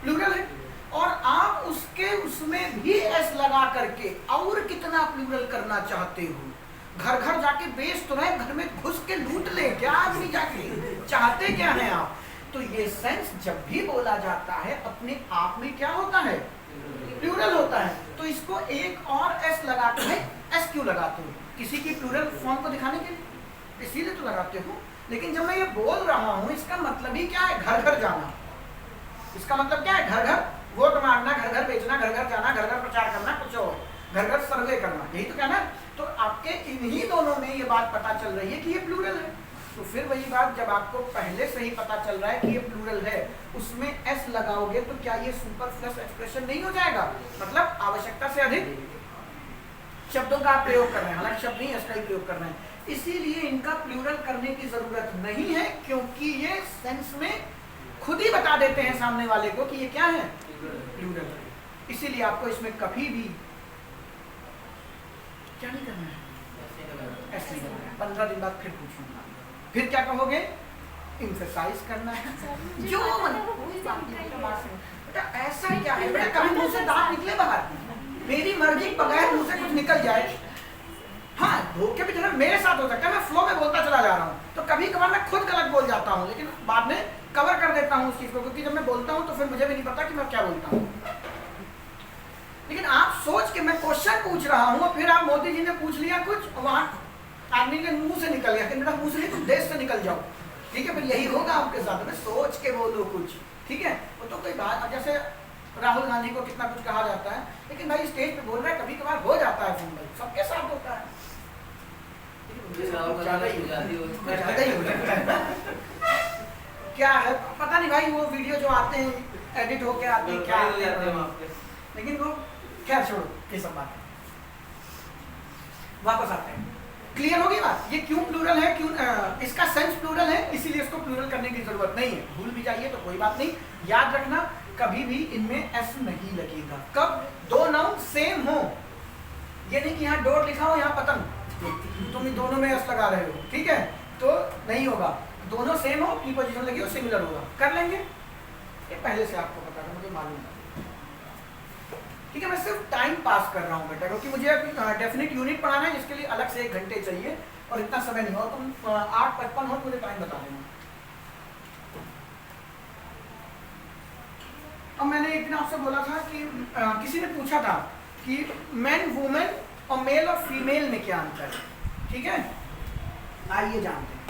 प्लूरल है। और आप उसके उसमें भी एस लगा करके और कितना प्लूरल करना चाहते हो? घर घर जाके बेच तो रहे, घर में घुस के लूट ले क्या आदमी जाके? चाहते क्या है आप? तो ये सेंस जब भी बोला जाता है अपने आप में क्या होता है? प्लूरल होता है। तो इसको एक और एस लगाते हैं। एस क्यों लगाते हो? किसी की प्लूरल फॉर्म को दिखाने के लिए, इसीलिए तो लगाते हो। लेकिन जब मैं ये बोल रहा हूं, इसका मतलब ही क्या है? घर घर जाना। इसका मतलब क्या है? घर घर वोट मांगना, घर घर बेचना, घर घर जाना, घर घर प्रचार करना, कुछ और घर घर सर्वे करना, यही तो कहना। तो आपके इन्हीं दोनों में ये बात पता चल रही है कि ये प्लूरल है। तो फिर वही बात, जब आपको पहले से ही पता चल रहा है कि ये प्लूरल है, उसमें एस लगाओगे तो क्या ये सुपरफ्लस एक्सप्रेशन नहीं हो जाएगा? मतलब आवश्यकता से अधिक शब्दों का आप प्रयोग कर रहे हैं, हालांकि शब्द नहीं इसका ही प्रयोग कर रहे हैं। इसीलिए इनका प्लूरल करने की जरूरत नहीं है, क्योंकि ये सेंस में खुद ही बता देते हैं सामने वाले को कि ये क्या है? प्लूरल। इसीलिए आपको इसमें कभी भी क्या नहीं करना है? ऐसे नहीं करना है। 15 दिन बाद फिर पूछूंगा, फिर क्या कहोगे? इम्फेसाइज करना है जो मन। बेटा ऐसा क्या है बेटा, कभी मुंह से दांत निकले बाहर? मेरी मर्जी बगैर मुझसे कुछ निकल जाए, हाँ धोखे भी जरा मेरे साथ हो सकता है, मैं फ्लो में बोलता चला जा रहा हूँ, तो कभी कभार मैं खुद गलत बोल जाता हूँ, लेकिन बाद में कवर कर देता हूँ उस चीज़ को, क्योंकि जब मैं बोलता हूँ तो फिर मुझे भी नहीं पता कि मैं क्या बोलता हूँ। लेकिन आप सोच के मैं क्वेश्चन पूछ रहा हूँ, फिर आप मोदी जी ने पूछ लिया कुछ, वहाँ आदमी के मुंह से निकल गया कि मेरा मुंह से नहीं, तुम देश से निकल जाओ, ठीक है, फिर यही होगा आपके साथ में। सोच के बोलो कुछ, ठीक है। वो तो कोई बात, जैसे राहुल गांधी को कितना कुछ कहा जाता है, लेकिन भाई स्टेज पे बोल रहा है, कभी कभार हो जाता है फंबल, सबके साथ होता है, ज़्यादा ही हो जाता है। क्या है पता नहीं भाई, वो वीडियो जो आते हैं एडिट होके आते हैं क्या आते हैं, लेकिन वो खैर छोड़ो, ये सब बात है। वापस आते हैं, क्लियर होगी बात। ये क्यों प्लूरल है, क्यों इसका सेंस प्लूरल है, इसीलिए इसको प्लूरल करने की जरूरत नहीं है। भूल भी जाइए तो कोई बात नहीं, याद रखना कभी भी इनमें एस नहीं लगेगा। कब दो नाउन सेम हो, ये नहीं कि यहाँ डोर लिखा हो यहाँ पतंग, तुम दोनों में एस लगा रहे हो, ठीक है, तो नहीं होगा। दोनों सेम हो, प्रीपोजिशन लगी हो, सिमिलर होगा, कर लेंगे। ये पहले से आपको पता था, मुझे मालूम है, ठीक है। मैं सिर्फ टाइम पास कर रहा हूँ बेटा, क्योंकि मुझे डेफिनेट यूनिट पढ़ाना है, जिसके लिए अलग से 1 घंटे चाहिए, और इतना समय नहीं हो। तुम 8:55 हो, मुझे टाइम बता देना। अब मैंने एक दिन आपसे बोला था कि किसी ने पूछा था कि मैन वुमेन और मेल और फीमेल में क्या अंतर है, ठीक है, आइए जानते हैं।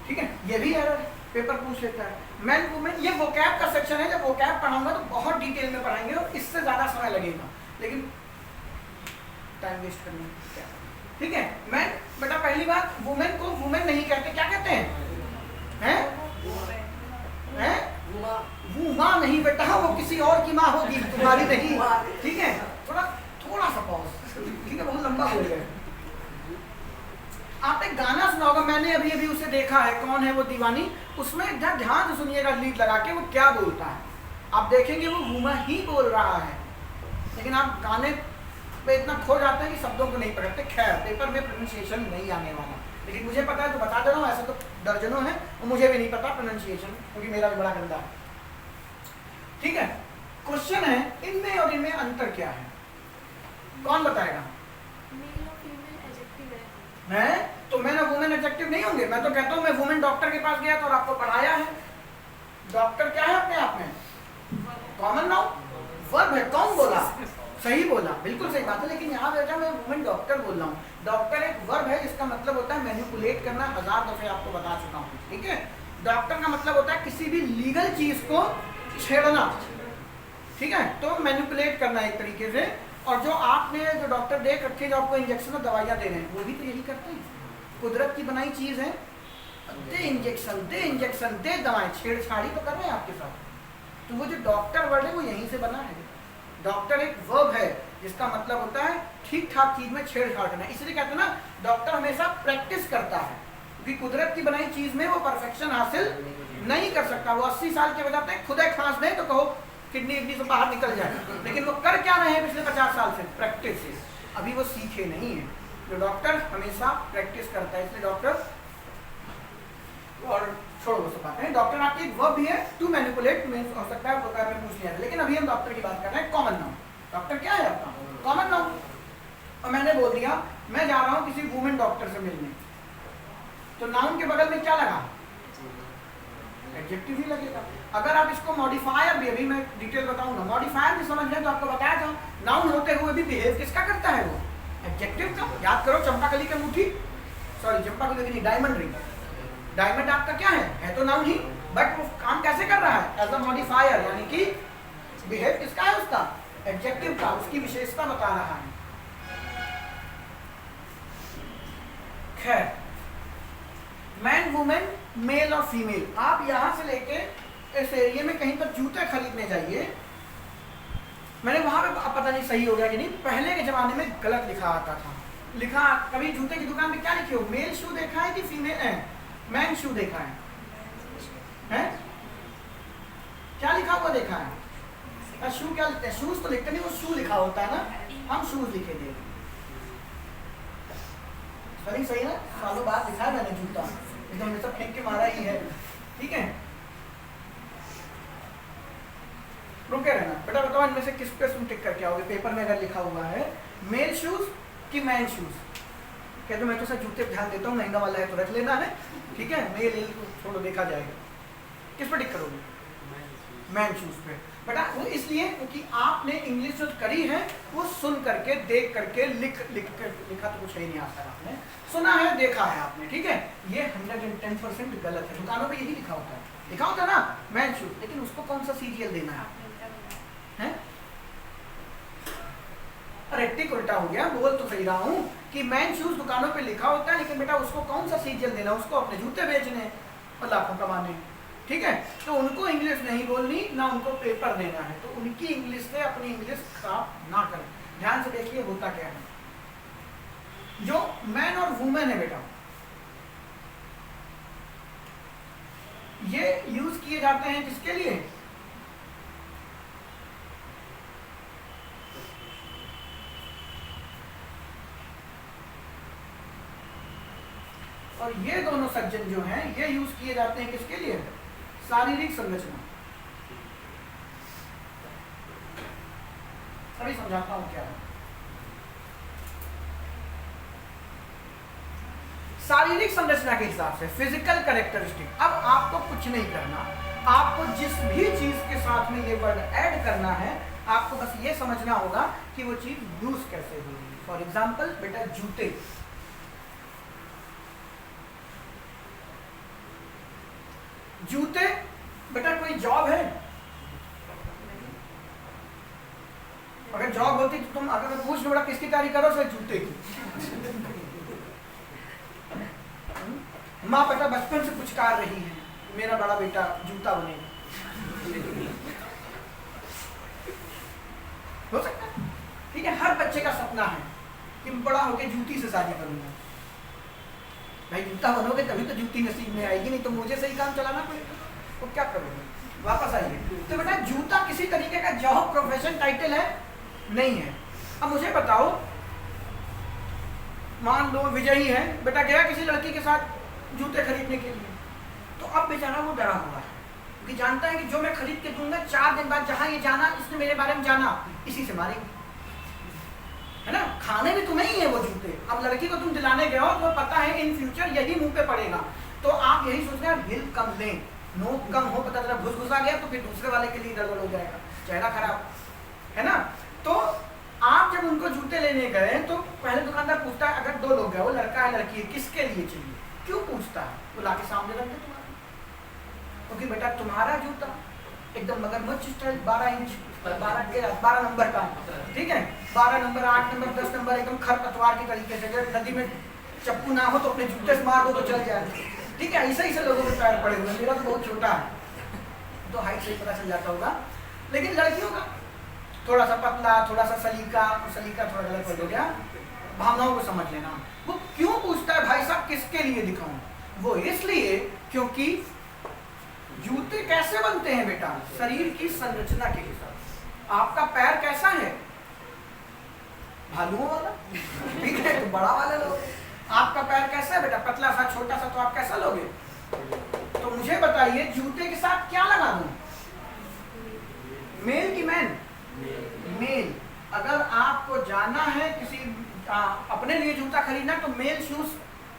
ठीक है, ये भी एरर है, पेपर पूछ लेता है। मैन वुमेन, ये वोकैब का सेक्शन है, जब वोकैब पढ़ाऊंगा तो बहुत डिटेल में पढ़ाएंगे और इससे ज्यादा समय लगेगा, लेकिन टाइम वेस्ट करने में क्या, ठीक है। मैन बेटा पहली बात, वुमेन को वुमेन नहीं कहते, क्या कहते हैं? वुमा नहीं बेटा, वो किसी और की माँ होगी, तुम्हारी नहीं, ठीक है। थोड़ा सा पॉज, ठीक है, बहुत लंबा बोल गए। आपने गाना सुना होगा, मैंने अभी अभी उसे देखा है, कौन है वो दीवानी, उसमें जब ध्यान से सुनिएगा लीड लगा के वो क्या बोलता है, आप देखेंगे वो वुमा ही बोल रहा है, लेकिन आप गाने पे इतना खो जाते हैं कि शब्दों को नहीं पकड़ते। खैर, पेपर में प्रोनाउंसिएशन नहीं आने वाला, लेकिन मुझे पता है तो बता दे रहा हूँ, ऐसे तो दर्जनों है और मुझे भी नहीं पता प्रोनाउंसिएशन, क्योंकि मेरा भी बड़ा गंदा है, ठीक है। क्वेश्चन है, इनमें और इनमें अंतर क्या है, कौन बताएगा? मैं तो मैंने वुमेन एडजेक्टिव नहीं होंगे, मैं तो कहता हूँ मैं वुमेन डॉक्टर के पास गया था और आपको पढ़ाया है। डॉक्टर क्या है अपने आप में? कॉमन नाउन, वर्ब है। कौन बोला? सही बोला, बिल्कुल सही बात है। लेकिन यहाँ बेटा मैं वुमेन डॉक्टर बोल रहा हूँ। डॉक्टर एक वर्ब है जिसका मतलब होता है मैनिपुलेट करना, 1000 दफे आपको बता चुका हूँ, ठीक है। डॉक्टर का मतलब होता है किसी भी लीगल चीज को छेड़ना, ठीक है, तो मैनिपुलेट करना एक तरीके से। और जो आपने जो डॉक्टर देख रखे, जो आपको इंजेक्शन और दवाइयाँ दे रहे हैं, वो भी तो यही करते हैं, कुदरत की बनाई चीज है, दे इंजेक्शन दे दवाएं, छेड़छाड़ी तो कर रहे हैं आपके साथ। तो वो जो डॉक्टर वर्ड है वो यहीं से बना है। डॉक्टर एक वर्ब है जिसका मतलब होता है ठीक ठाक चीज में छेड़छाड़ करना। इसलिए कहते हैं ना, डॉक्टर हमेशा प्रैक्टिस करता है, क्योंकि कुदरत की बनाई चीज में वो परफेक्शन हासिल नहीं कर सकता। वो 80 साल के बजाते खुदा खांस दे तो कहो किडनी से बाहर निकल जाए, लेकिन वो कर क्या रहे हैं पिछले 50 साल से? प्रैक्टिस से। अभी वो सीखे नहीं है। जो डॉक्टर हमेशा प्रैक्टिस करता है, इसलिए डॉक्टर, और छोड़ो वो सब बातें। डॉक्टर आपकी एक वर्ब भी है, टू मैनिपुलेट मींस हो सकता है वोकैब में पूछ लिया है, लेकिन अभी हम डॉक्टर की बात कर रहे हैं। कॉमन नाउन, डॉक्टर क्या है आपका? Common noun. और मैंने बोल दिया मैं जा रहा हूँ किसी वुमेन डॉक्टर से मिलने, तो नाउन के बगल में क्या लगा? एडजेक्टिव ही लगेगा। अगर आप इसको मॉडिफायर भी, अभी मैं डिटेल बताऊंगा, मॉडिफायर भी समझ लें तो आपको बताया था, नाउन होते हुए भी बिहेव किसका करता है? वो एडजेक्टिव का। याद करो, चंपाकली की अंगूठी, सॉरी चंपाकली नहीं, डायमंड रिंग। डायमंड आपका क्या है तो नाउन ही, बट वो काम कैसे कर रहा है? एज अ मॉडिफायर, यानी कि बिहेव किसका है? उसका, एडजेक्टिव का, उसकी विशेषता बता रहा है। खैर, मैन वुमेन, मेल और फीमेल, आप यहां से लेके इस एरिया में कहीं पर जूते खरीदने जाइए, मैंने वहां पे पता नहीं सही हो गया कि नहीं, पहले के जमाने में गलत लिखा आता था। लिखा, कभी जूते की दुकान पे क्या लिखे हो? मेल शू देखा है कि फीमेल मैन शू देखा है? क्या लिखा हुआ देखा है? शू क्या लिखते हैं? शूज तो लिखते नहीं, वो शू लिखा होता है ना, हम शूज लिखे थे। सही ना, सालों बाद लिखा है मैंने जूता, एकदम सब फेंक के मारा ही है, ठीक है। रुके रहना बेटा, बताओ इनमें से किस पे तुम टिक करके आओगे पेपर में अगर लिखा हुआ है मेल शूज कि मैन शूज? कह दो मैं तो सर जूते पे ध्यान देता हूँ, महंगा वाला है तो रख लेना है, ठीक है, मेल को छोड़ो देखा जाएगा। किस पे टिक करोगे? मैन शूज पे। बेटा वो इसलिए क्योंकि आपने इंग्लिश जो करी है वो सुन करके देख करके लिखा तो कुछ ही नहीं आता, आपने सुना है देखा है आपने, ठीक है। ये 110% गलत है। दुकानों पे यही लिखा होता है, लिखा होता है ना मैन शूज, लेकिन उसको कौन सा सीरियल देना है? अरे टिक उल्टा हो गया, बोल तो सही रहा हूँ कि मैन शूज दुकानों पे लिखा होता है, लेकिन बेटा उसको कौन सा सीरियल देना? उसको अपने जूते बेचने और लाखों कमाने, ठीक है। तो उनको इंग्लिश नहीं बोलनी ना उनको पेपर देना है, तो उनकी इंग्लिश से अपनी इंग्लिश खराब ना करें। ध्यान से देखिए होता क्या है। जो मैन और वुमेन है बेटा, ये यूज किए जाते हैं किसके लिए? और ये दोनों सज्जन जो हैं ये यूज किए जाते हैं किसके लिए? शारीरिक संरचना। अभी समझाता हूं क्या है। शारीरिक संरचना के हिसाब से फिजिकल कैरेक्टरिस्टिक। अब आपको कुछ नहीं करना, आपको जिस भी चीज के साथ में ये वर्ड ऐड करना है आपको बस ये समझना होगा कि वो चीज यूज कैसे होगी। फॉर एग्जाम्पल बेटा जूते, जूते बेटा कोई जॉब है? अगर जॉब होती तो तुम अगर पूछ लो बेटा किसकी तैयारी करो सर जूते की। माँ बेटा बचपन से पुचकार रही है मेरा बड़ा बेटा जूता बनेगा। हो सकता है, ठीक है, हर बच्चे का सपना है कि बड़ा होकर जूती से शादी करूंगा। भाई जूता बनोगे तभी तो जूती नसीब में आएगी, नहीं तो मुझे सही काम चलाना पड़ेगा, तो क्या करोगे? वापस आइए। तो बेटा जूता किसी तरीके का जॉब प्रोफेशन टाइटल है? नहीं है। अब मुझे बताओ, मान लो विजय है बेटा, गया किसी लड़की के साथ जूते खरीदने के लिए, तो अब बेचारा वो डरा हुआ है क्योंकि जानता है कि जो मैं खरीद के दूंगा 4 दिन बाद जहां ये जाना इसने मेरे बारे में जाना इसी से मारेंगे, है ना। खाने भी तुम्हें ही है वो जूते। अब लड़की को तुम दिलाने गए हो तो पता है इन फ्यूचर यही मुंह पे पड़ेगा, तो आप यही सोच रहे हैं हिल कम लें, नोक कम हो, पता चला घुस गया तो फिर दूसरे वाले के लिए गड़बड़ हो जाएगा, चेहरा खराब, है ना। तो आप जब उनको जूते लेने गए तो पहले दुकानदार पूछता है, अगर 2 लोग गए, वो लड़का है लड़की है, किसके लिए चाहिए? क्यों पूछता है? वो लाके सामने रख दे तुम्हारे, क्योंकि बेटा तुम्हारा जूता एकदम मगरमच्छ स्टाइल 12 इंच 12 नंबर का, ठीक है, 12 नंबर 8 नंबर 10 नंबर एकदम खरपतवार की तरीके से, अगर नदी में चप्पू ना हो तो अपने जूते से मार दो तो चल जाए, ठीक है। ऐसे लोगों के पैर पड़े हुए, मेरा तो बहुत छोटा है तो हाइट से ही पता चल जाता होगा। लेकिन लड़कियों का थोड़ा सा पतला, थोड़ा सा सलीका थोड़ा गलत हो गया, भावनाओं को समझ लेना। वो क्यों पूछता है भाई साहब किसके लिए दिखाऊं? वो इसलिए क्योंकि जूते कैसे बनते हैं बेटा? शरीर की संरचना के हिसाब। आपका पैर कैसा है? भालुओं वाला, ठीक है, तो बड़ा वाला लो। आपका पैर कैसा है बेटा? पतला सा छोटा सा, तो आप कैसा लोगे? तो मुझे बताइए जूते के साथ क्या लगा दूं? मेल की मैन? मेल। अगर आपको जाना है किसी अपने लिए जूता खरीदना तो मेल शूज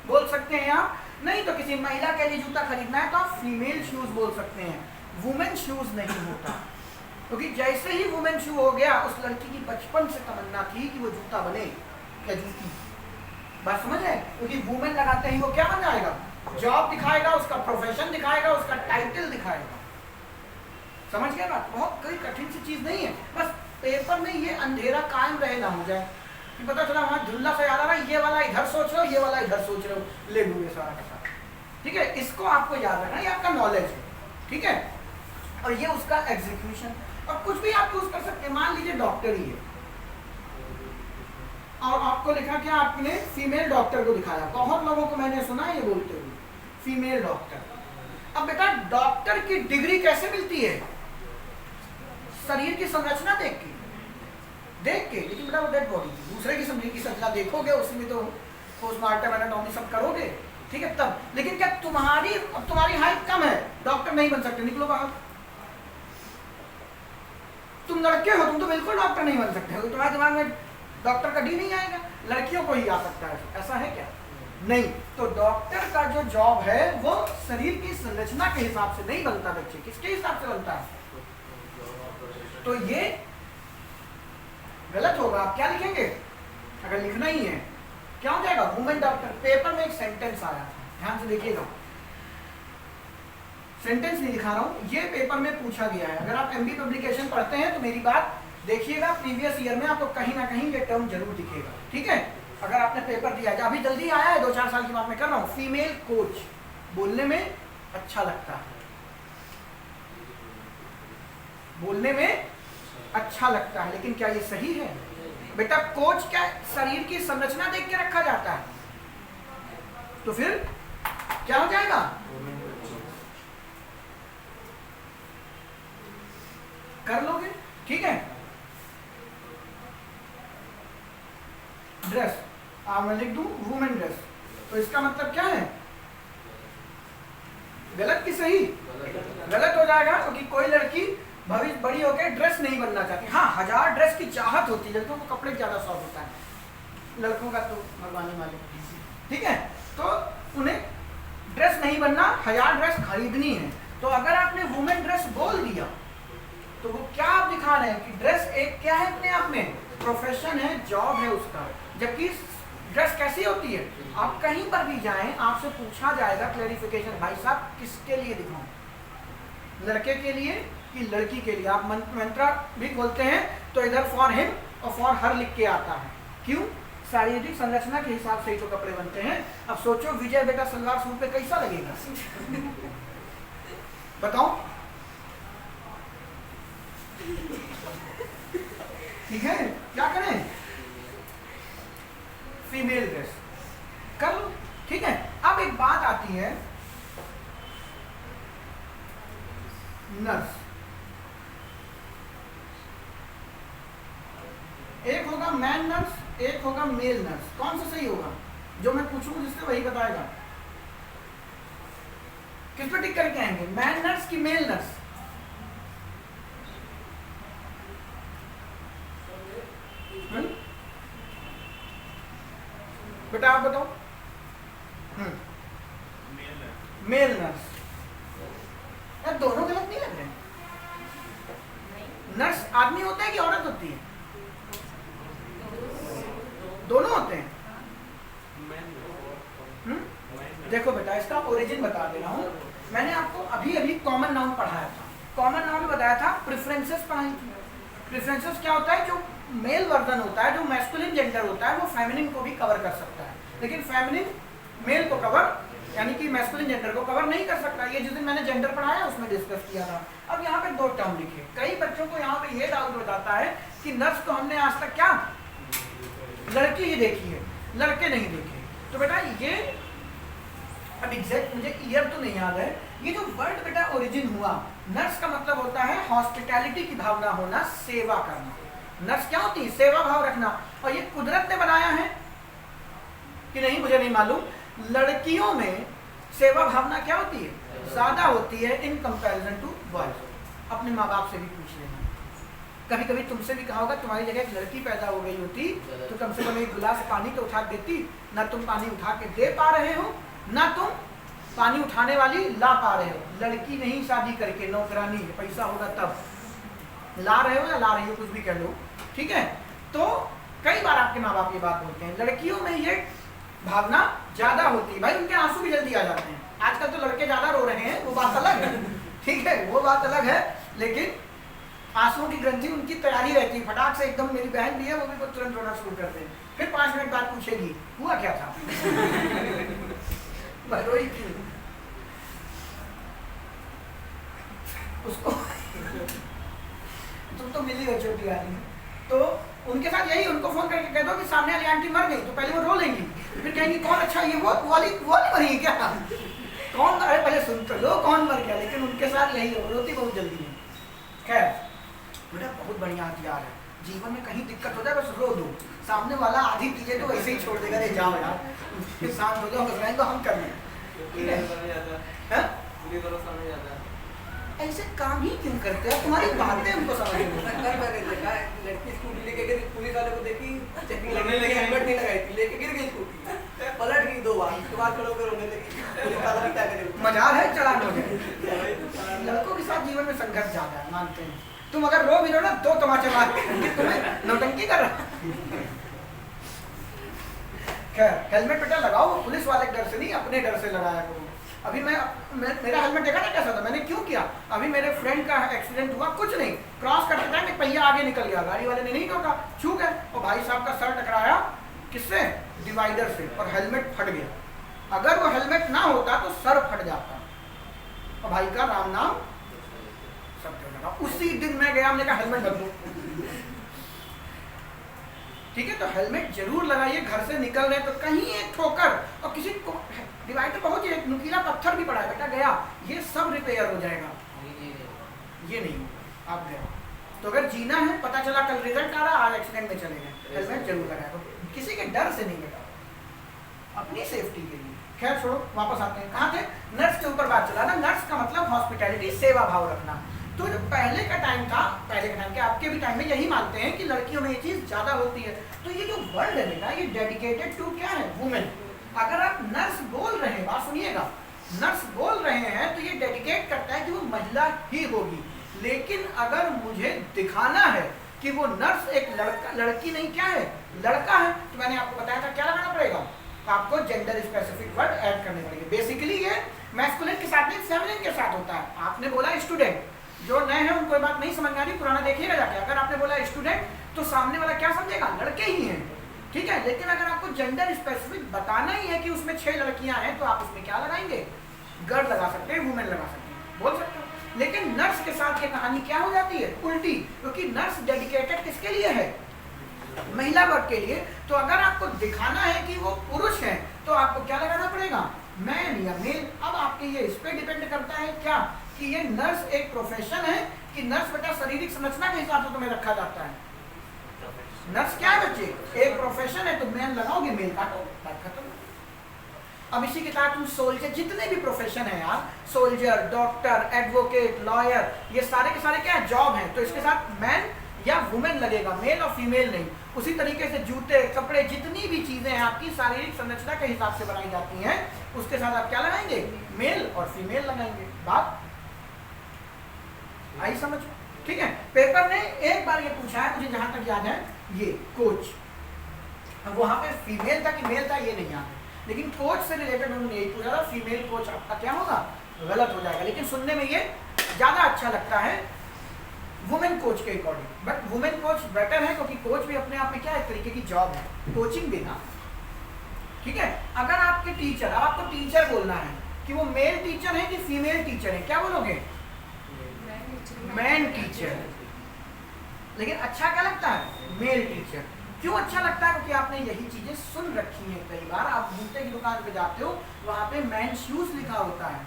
बोल सकते हैं आप, नहीं तो किसी महिला के लिए जूता खरीदना है तो आप फीमेल शूज बोल सकते हैं, वुमेन शूज नहीं होता। क्योंकि जैसे ही वुमेन शू हो गया, उस लड़की की बचपन से तमन्ना थी कि वो जूता बने या जूती। बात समझ है? क्योंकि वुमेन लगाते ही वो क्या बन जाएगा? जॉब दिखाएगा, उसका प्रोफेशन दिखाएगा, उसका टाइटल दिखाएगा। समझ गया बात? बहुत कोई कठिन सी चीज नहीं है, बस पेपर में ये अंधेरा कायम रहे ना हो जाए कि पता चला वहां धुंधला सा याद आ रहा है, ये वाला इधर सोच रहे हो, ये वाला इधर सोच रहे हो, ले लूंगे सारा का सारा, ठीक है। इसको आपको याद रखना, ये आपका नॉलेज है, ठीक है। और ये उसका एग्जीक्यूशन, और कुछ भी आप यूज कर सकते हैं। मान लीजिए डॉक्टर ही है और आपको लिखा क्या, आपने फीमेल डॉक्टर को दिखाया। बहुत लोगों को मैंने सुना है ये बोलते हुए फीमेल डॉक्टर। अब बेटा डॉक्टर की डिग्री कैसे मिलती है? शरीर की संरचना देख के, लेकिन बेटा वो डेड बॉडी, दूसरे की शरीर की संरचना देखोगे, उसमें तो पोस्टमार्टम एनाटॉमी सब करोगे, ठीक है, तब। लेकिन क्या तुम्हारी हाइट कम है, डॉक्टर नहीं बन सकते, निकलो बाहर। तुम लड़के हो, तुम तो बिल्कुल डॉक्टर नहीं बन सकते हो, तुम्हारे दिमाग में डॉक्टर का डी नहीं आएगा, लड़कियों को ही आ सकता है, ऐसा है क्या? नहीं। तो डॉक्टर का जो जॉब है वो शरीर की संरचना के हिसाब से नहीं बनता बच्चे, किसके हिसाब से बनता है? तो ये गलत होगा। आप क्या लिखेंगे अगर लिखना ही है? क्या हो जाएगा? Women doctor. पेपर में एक सेंटेंस आया था, ध्यान से देखिएगा, सेंटेंस नहीं दिखा रहा हूं, ये पेपर में पूछा गया है। अगर आप एमबी पब्लिकेशन पढ़ते हैं तो मेरी बात देखिएगा, प्रीवियस ईयर में आपको कहीं ना कहीं ये टर्म जरूर दिखेगा, ठीक है? अगर आपने पेपर दिया है, अभी जल्दी आया है, 2-4 साल की बात मैं कर रहा हूँ। फीमेल कोच बोलने में अच्छा लगता है, बोलने में अच्छा लगता है, लेकिन क्या ये सही है? बेटा कोच क्या शरीर की संरचना देख के रखा जाता है, तो फिर क्या हो जाएगा? कर लोगे, ठीक है? ड्रेस मैं लिख दूं वुमेन ड्रेस, तो इसका मतलब क्या है? गलत कि सही? गलत हो जाएगा, क्योंकि कोई लड़की भविष्य बड़ी होकर ड्रेस नहीं बनना चाहती। हाँ, 1000 ड्रेस की चाहत होती है, लड़कों को कपड़े ज्यादा शौक होता है, लड़कों का तो भगवान वाले, ठीक है? तो उन्हें ड्रेस नहीं बनना, 1000 ड्रेस खरीदनी है। तो अगर आपने वुमेन ड्रेस बोल दिया तो वो क्या आप दिखा रहे हैं कि ड्रेस एक क्या है? अपने आप में प्रोफेशन है, जॉब है उसका। जबकि ड्रेस कैसी होती है? आप कहीं पर भी जाएं, आपसे पूछा जाएगा क्लैरिफिकेशन, भाई साहब किसके लिए दिखाऊं, लड़के के लिए कि लड़की के लिए? आप मंत्रा भी खोलते हैं तो इधर फॉर हिम और फॉर हर लिख के आता है। क्यों? शारीरिक संरचना के हिसाब से ही तो कपड़े बनते हैं। अब सोचो विजय बेटा सलवार सूट पे कैसा लगेगा? बताओ, ठीक है? क्या करें? फीमेल ड्रेस कर लो, ठीक है? अब एक बात आती है, नर्स। एक होगा मैन नर्स, एक होगा मेल नर्स। कौन सा सही होगा? जो मैं पूछूंगा जिससे वही बताएगा। किस पे टिक करके आएंगे, मैन नर्स की मेल नर्स? बेटा आप बताओ। Male nurse. यार दोनों गलत नहीं लग रहे? नर्स आदमी होता है कि औरत होती है? दोनों होते हैं। देखो बेटा इसका ओरिजिन बता दे रहा हूँ। मैंने आपको अभी अभी कॉमन नाउन पढ़ाया था। कॉमन नाउन बताया था, प्रेफरेंसेस पढ़ाई थी। प्रेफरेंसेस क्या होता है? जो मेल वर्जन होता है, जो मैस्कुलिन जेंडर होता है, वो फेमिनिन को भी कवर कर सकता है, लेकिन फेमिनिन मेल को कवर, यानी कि मैस्कुलिन जेंडर को कवर नहीं कर सकता। ये जिस दिन मैंने जेंडर पढ़ाया उसमें डिस्कस किया था। अब यहाँ पे 2 टर्म लिखे। कई बच्चों को यहाँ पे ये डाउट हो जाता है कि नर्स को हमने आज तक क्या लड़की ही देखी है, लड़के नहीं देखे। तो बेटा ये अब एग्जैक्ट मुझे ईयर तो नहीं याद है, ये जो वर्ड बेटा ओरिजिन हुआ, नर्स का मतलब होता है हॉस्पिटैलिटी की भावना होना, सेवा करना। नर्स क्या होती है? सेवा भाव रखना। और ये कुदरत ने बनाया है कि नहीं मुझे नहीं मालूम। लड़कियों में सेवा भावना क्या होती है? ज्यादा होती है इन कंपैरिजन टू बॉयज। अपने माँ बाप से भी पूछ लेना, कभी कभी तुमसे भी कहा होगा तुम्हारी जगह एक लड़की पैदा हो गई होती तो कम से कम एक गिलास पानी तो उठा देती। ना तुम पानी उठा के दे पा रहे हो, ना तुम पानी उठाने वाली ला पा रहे हो। लड़की नहीं शादी करके, नौकरानी है, पैसा होगा तब ला रहे हो या ला रही हो, कुछ भी कह लो, ठीक है? तो कई बार आपके माँ बाप ये बात बोलते हैं, लड़कियों में ये भावना ज्यादा होती है। भाई उनके आंसू भी जल्दी आ जाते हैं। आजकल तो लड़के ज्यादा रो रहे हैं, वो बात अलग है, ठीक है, वो बात अलग है, लेकिन आंसुओं की ग्रंथि उनकी तैयारी रहती है। फटाक से एकदम, मेरी बहन भी है, वो भी तुरंत रोना शुरू करते हैं। फिर 5 मिनट बाद पूछेगी हुआ क्या था? रोई क्यों? उसको तुम तो मिली हो छोटी वाली। तो उनके साथ यही, उनको फोन करके कह दो कि सामने वाली आंटी मर गई, तो पहले वो रो लेंगी, फिर कहेंगी कौन? अच्छा ये वो वाली मरी क्या? कौन? अरे पहले सुन तो लो कौन मर गया। लेकिन उनके साथ यही है, रोती बहुत जल्दी है। खैर बेटा बहुत बढ़िया हथियार है। जीवन में कहीं दिक्कत हो जाए बस रो दो, सामने वाला आधी पीछे तो वैसे ही छोड़ देगा, रे जाओ यार, फिर शांत हो जाओ, तो हम कर लें, ठीक है? ऐसे काम ही क्यों करते हो? तुम्हारी बातें हमको समझ नहीं आती। सर मैंने देखा है लड़की स्कूटी लेके गई, पुलिस वाले को देखी चेकिंग लगने लगी, हेलमेट नहीं लगाई थी, लेके गिर गई स्कूटी, पलट गई 2 बार, उसके बाद खड़े होकर रोने लगी, पुलिस वाला क्या करे। मजाल है, चालान हो जाए। लड़कों के साथ जीवन में संघर्ष ज्यादा है, मानते हैं। तुम अगर रो भी लो ना 2 तमाचे मार के तुम्हें नौटंकी कर रहा। खैर हेलमेट बेटा लगाओ, पुलिस वाले के डर से नहीं, अपने डर से लगाया करो। अभी मेरा हेलमेट देखा ना कैसा था, मैंने क्यों किया? अभी मेरे फ्रेंड का एक्सीडेंट हुआ, कुछ नहीं, क्रॉस करते टाइम एक पहिया आगे निकल गया, गाड़ी वाले ने नहीं रोका, छू गए और भाई साहब का सर टकराया किससे? डिवाइडर से, और हेलमेट फट गया। अगर वो हेलमेट ना होता तो सर फट जाता और भाई का राम नाम सत्य लगा। उसी दिन मैं गया, हमने कहा हेलमेट बदलो। ठीक है, तो हेलमेट जरूर लगाइए। घर से निकल रहे तो कहीं एक ठोकर और किसी को डिवाइडर बहुत ही एक नुकीला पत्थर भी पड़ा है बेटा, गया, ये सब रिपेयर हो जाएगा, ये नहीं होगा, आप गया। तो अगर जीना है, पता चला कल रिजल्ट आ रहा, आज एक्सीडेंट में चले गए, हेलमेट जरूर लगाया, किसी के डर से नहीं बेटा, अपनी सेफ्टी के लिए। खैर छोड़ो, वापस आते हैं। कहाँ थे? नर्स के ऊपर बात चला ना। नर्स का मतलब हॉस्पिटैलिटी, सेवा भाव रखना। तो जो पहले का टाइम था, पहले के टाइम के, आपके भी टाइम में यही मानते हैं कि लड़कियों में ये चीज ज्यादा होती है। तो ये जो वर्ड है बेटा, ये डेडिकेटेड टू क्या है? वुमेन। अगर आप नर्स बोल रहे हैं, बात सुनिएगा, नर्स बोल रहे हैं तो ये डेडिकेट करता है कि वो महिला ही होगी। लेकिन अगर मुझे दिखाना है कि वो नर्स एक लड़की नहीं, क्या है? लड़का है, तो मैंने आपको बताया था क्या लगाना पड़ेगा, आपको जेंडर स्पेसिफिक वर्ड ऐड करने पड़ेंगे। बेसिकली ये मैस्कुलिन के साथ नहीं, फेमिनिन के साथ होता है। आपने बोला स्टूडेंट, जो नए हैं उनको बात नहीं समझ में आ रही, पुराना देखिएगा जाके। अगर आपने बोला स्टूडेंट तो सामने वाला क्या समझेगा? लड़के ही हैं, ठीक है। लेकिन अगर आपको जेंडर स्पेसिफिक बताना ही है कि उसमें 6 लड़कियां हैं, तो आप उसमें क्या लगाएंगे? गर्ल लगा सकते हैं, वुमेन लगा सकते हैं, बोल सकते हो। लेकिन नर्स के साथ ये कहानी क्या हो जाती है? उल्टी, क्योंकि नर्स डेडिकेटेड किसके लिए है? महिला वर्ग के लिए। तो अगर आपको दिखाना है कि वो पुरुष है, तो आपको क्या लगाना पड़ेगा? मैन या मेल। अब आपके ये इस पे डिपेंड करता है क्या कि ये नर्स एक प्रोफेशन है कि नर्स बेटा शारीरिक संरचना के हिसाब से तुम्हें रखा जाता है। नर्स क्या है बच्चे? एक प्रोफेशन है, तो मैन लगाओगे, मेल काटो, बात खत्म। अब इसी के साथ तुम सोल्जर, जितने भी प्रोफेशन है यार, सोल्जर, डॉक्टर, एडवोकेट, लॉयर, ये सारे के सारे क्या है? जॉब है। तो इसके साथ मैन या वुमेन लगेगा, मेल और फीमेल नहीं। उसी तरीके से जूते, कपड़े, जितनी भी चीजें हैं आपकी शारीरिक संरचना के हिसाब से बनाई जाती हैं, उसके साथ आप क्या लगाएंगे? मेल और फीमेल लगाएंगे। बात आई समझ? ठीक है। पेपर ने एक बार ये पूछा है, मुझे जहां तक याद है, ये कोच, अब वहां पे फीमेल था कि मेल था ये नहीं याद है, लेकिन कोच से रिलेटेड उन्होंने यही पूछा था, फीमेल कोच आपका क्या होगा? गलत हो जाएगा। लेकिन सुनने में ये ज्यादा अच्छा लगता है वुमेन कोच के according, but women coach better है, क्योंकि कोच भी अपने आप में क्या एक तरीके की जॉब है, कोचिंग देना, ठीक है। अगर आपके टीचर, अब आपको टीचर बोलना है कि वो मेल टीचर है कि फीमेल टीचर है, क्या बोलोगे? Man teacher. लेकिन अच्छा क्या लगता है? Male teacher. क्यों अच्छा लगता है? क्योंकि आपने यही चीजें सुन रखी हैं कई बार। आप जूते की दुकान पे जाते हो, वहां पे मैन शूज लिखा होता है,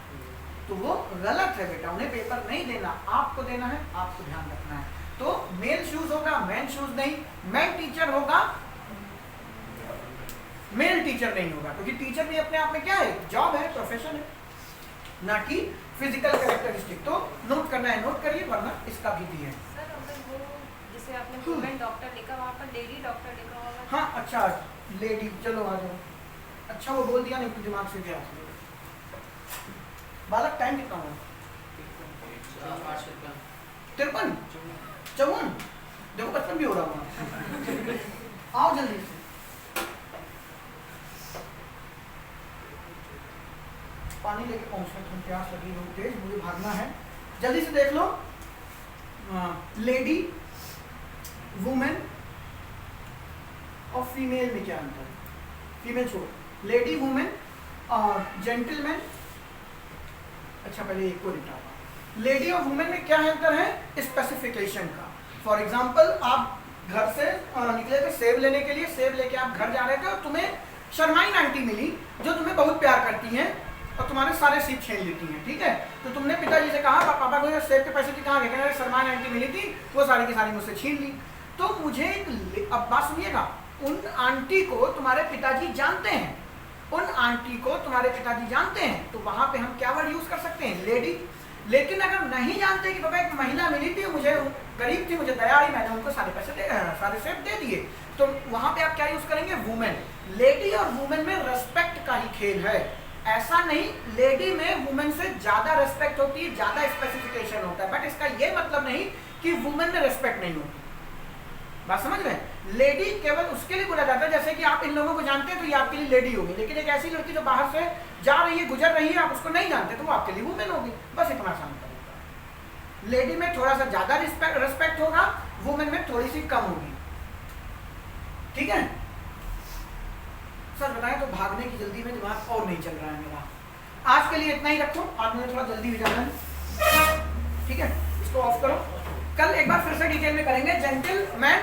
तो वो गलत है बेटा, उन्हें पेपर नहीं देना, आपको देना है, आपको ध्यान रखना है। तो मेल शूज होगा, मैन शूज नहीं। मैन टीचर होगा, मेल टीचर नहीं होगा, क्योंकि टीचर भी अपने आप में क्या है? जॉब है, प्रोफेशन है, ना कि फिजिकल कैरेक्टरिस्टिक। तो नोट करना है, नोट करिए, वरना इसका भी है। सर अगर वो जैसे आपने वुमेन डॉक्टर लिखा, वहाँ पर लेडी डॉक्टर लिखा होगा। हाँ अच्छा, लेडी, चलो आ जाओ। अच्छा वो बोल दिया, नहीं तो दिमाग से गया। बालक टाइम कितना हुआ? 53, 54, देखो 55 भी हो रहा हुआ। आओ जल्दी से, पानी लेके पहुंचना, तुम प्यास लगी हो तेज, मुझे भागना है, जल्दी से देख लो। लेडी, वुमेन और फीमेल में क्या अंतर है? फीमेल छोड़ो, लेडी, वुमेन और जेंटलमैन। अच्छा पहले एक को निकाला। लेडी और वुमेन में क्या अंतर है? स्पेसिफिकेशन का। फॉर एग्जाम्पल, आप घर से निकले थे सेब लेने के लिए, सेब लेके आप घर जा रहे थे और तुम्हें शर्माइन आंटी मिली जो तुम्हें बहुत प्यार करती हैं और तुम्हारे सारे सेब छीन लेती हैं, ठीक है। तो तुमने पिताजी से कहा, पापा को सेब के पैसे की कहाँ गए? कहना शर्माइन आंटी मिली थी, वो सारी की सारी मुझसे छीन ली। तो मुझे अब बात सुनिएगा, उन आंटी को तुम्हारे पिताजी जानते हैं, उन आंटी को तुम्हारे पिताजी जानते हैं, तो वहां पे हम क्या वर्ड यूज कर सकते हैं? लेडी। लेकिन अगर नहीं जानते कि बाबा एक महिला मिली थी, मुझे गरीब थी, मुझे दया आई, मैंने उनको सारे पैसे सारे सेब दे दिए, तो वहां पे आप क्या यूज करेंगे? वुमेन। लेडी और वुमेन में रेस्पेक्ट का ही खेल है। ऐसा नहीं, लेडी में वुमेन से ज्यादा रेस्पेक्ट होती है, ज्यादा स्पेसिफिकेशन होता है, बट इसका ये मतलब नहीं कि वुमेन में रेस्पेक्ट नहीं होती। बात समझ रहे हैं? लेडी केवल उसके लिए बोला जाता है, जैसे कि आप इन लोगों को जानते हैं तो ये आपके लिए लेडी होगी, लेकिन एक ऐसी लड़की जो बाहर से जा रही है, गुजर रही है, आप उसको नहीं जानते तो वो आपके लिए वुमेन होगी। बस इतना आसान तरीका है। लेडी में थोड़ा सा ज्यादा रेस्पेक्ट होगा, वुमेन में थोड़ी सी कम होगी। ठीक है? सर बताएं तो भागने की जल्दी में दिमाग और नहीं चल रहा है मेरा। आज के लिए इतना ही रखो, आज मुझे थोड़ा जल्दी भी जाना है। ठीक है, इसको ऑफ करो। कल एक बार फिर से डिटेल में करेंगे जेंटलमैन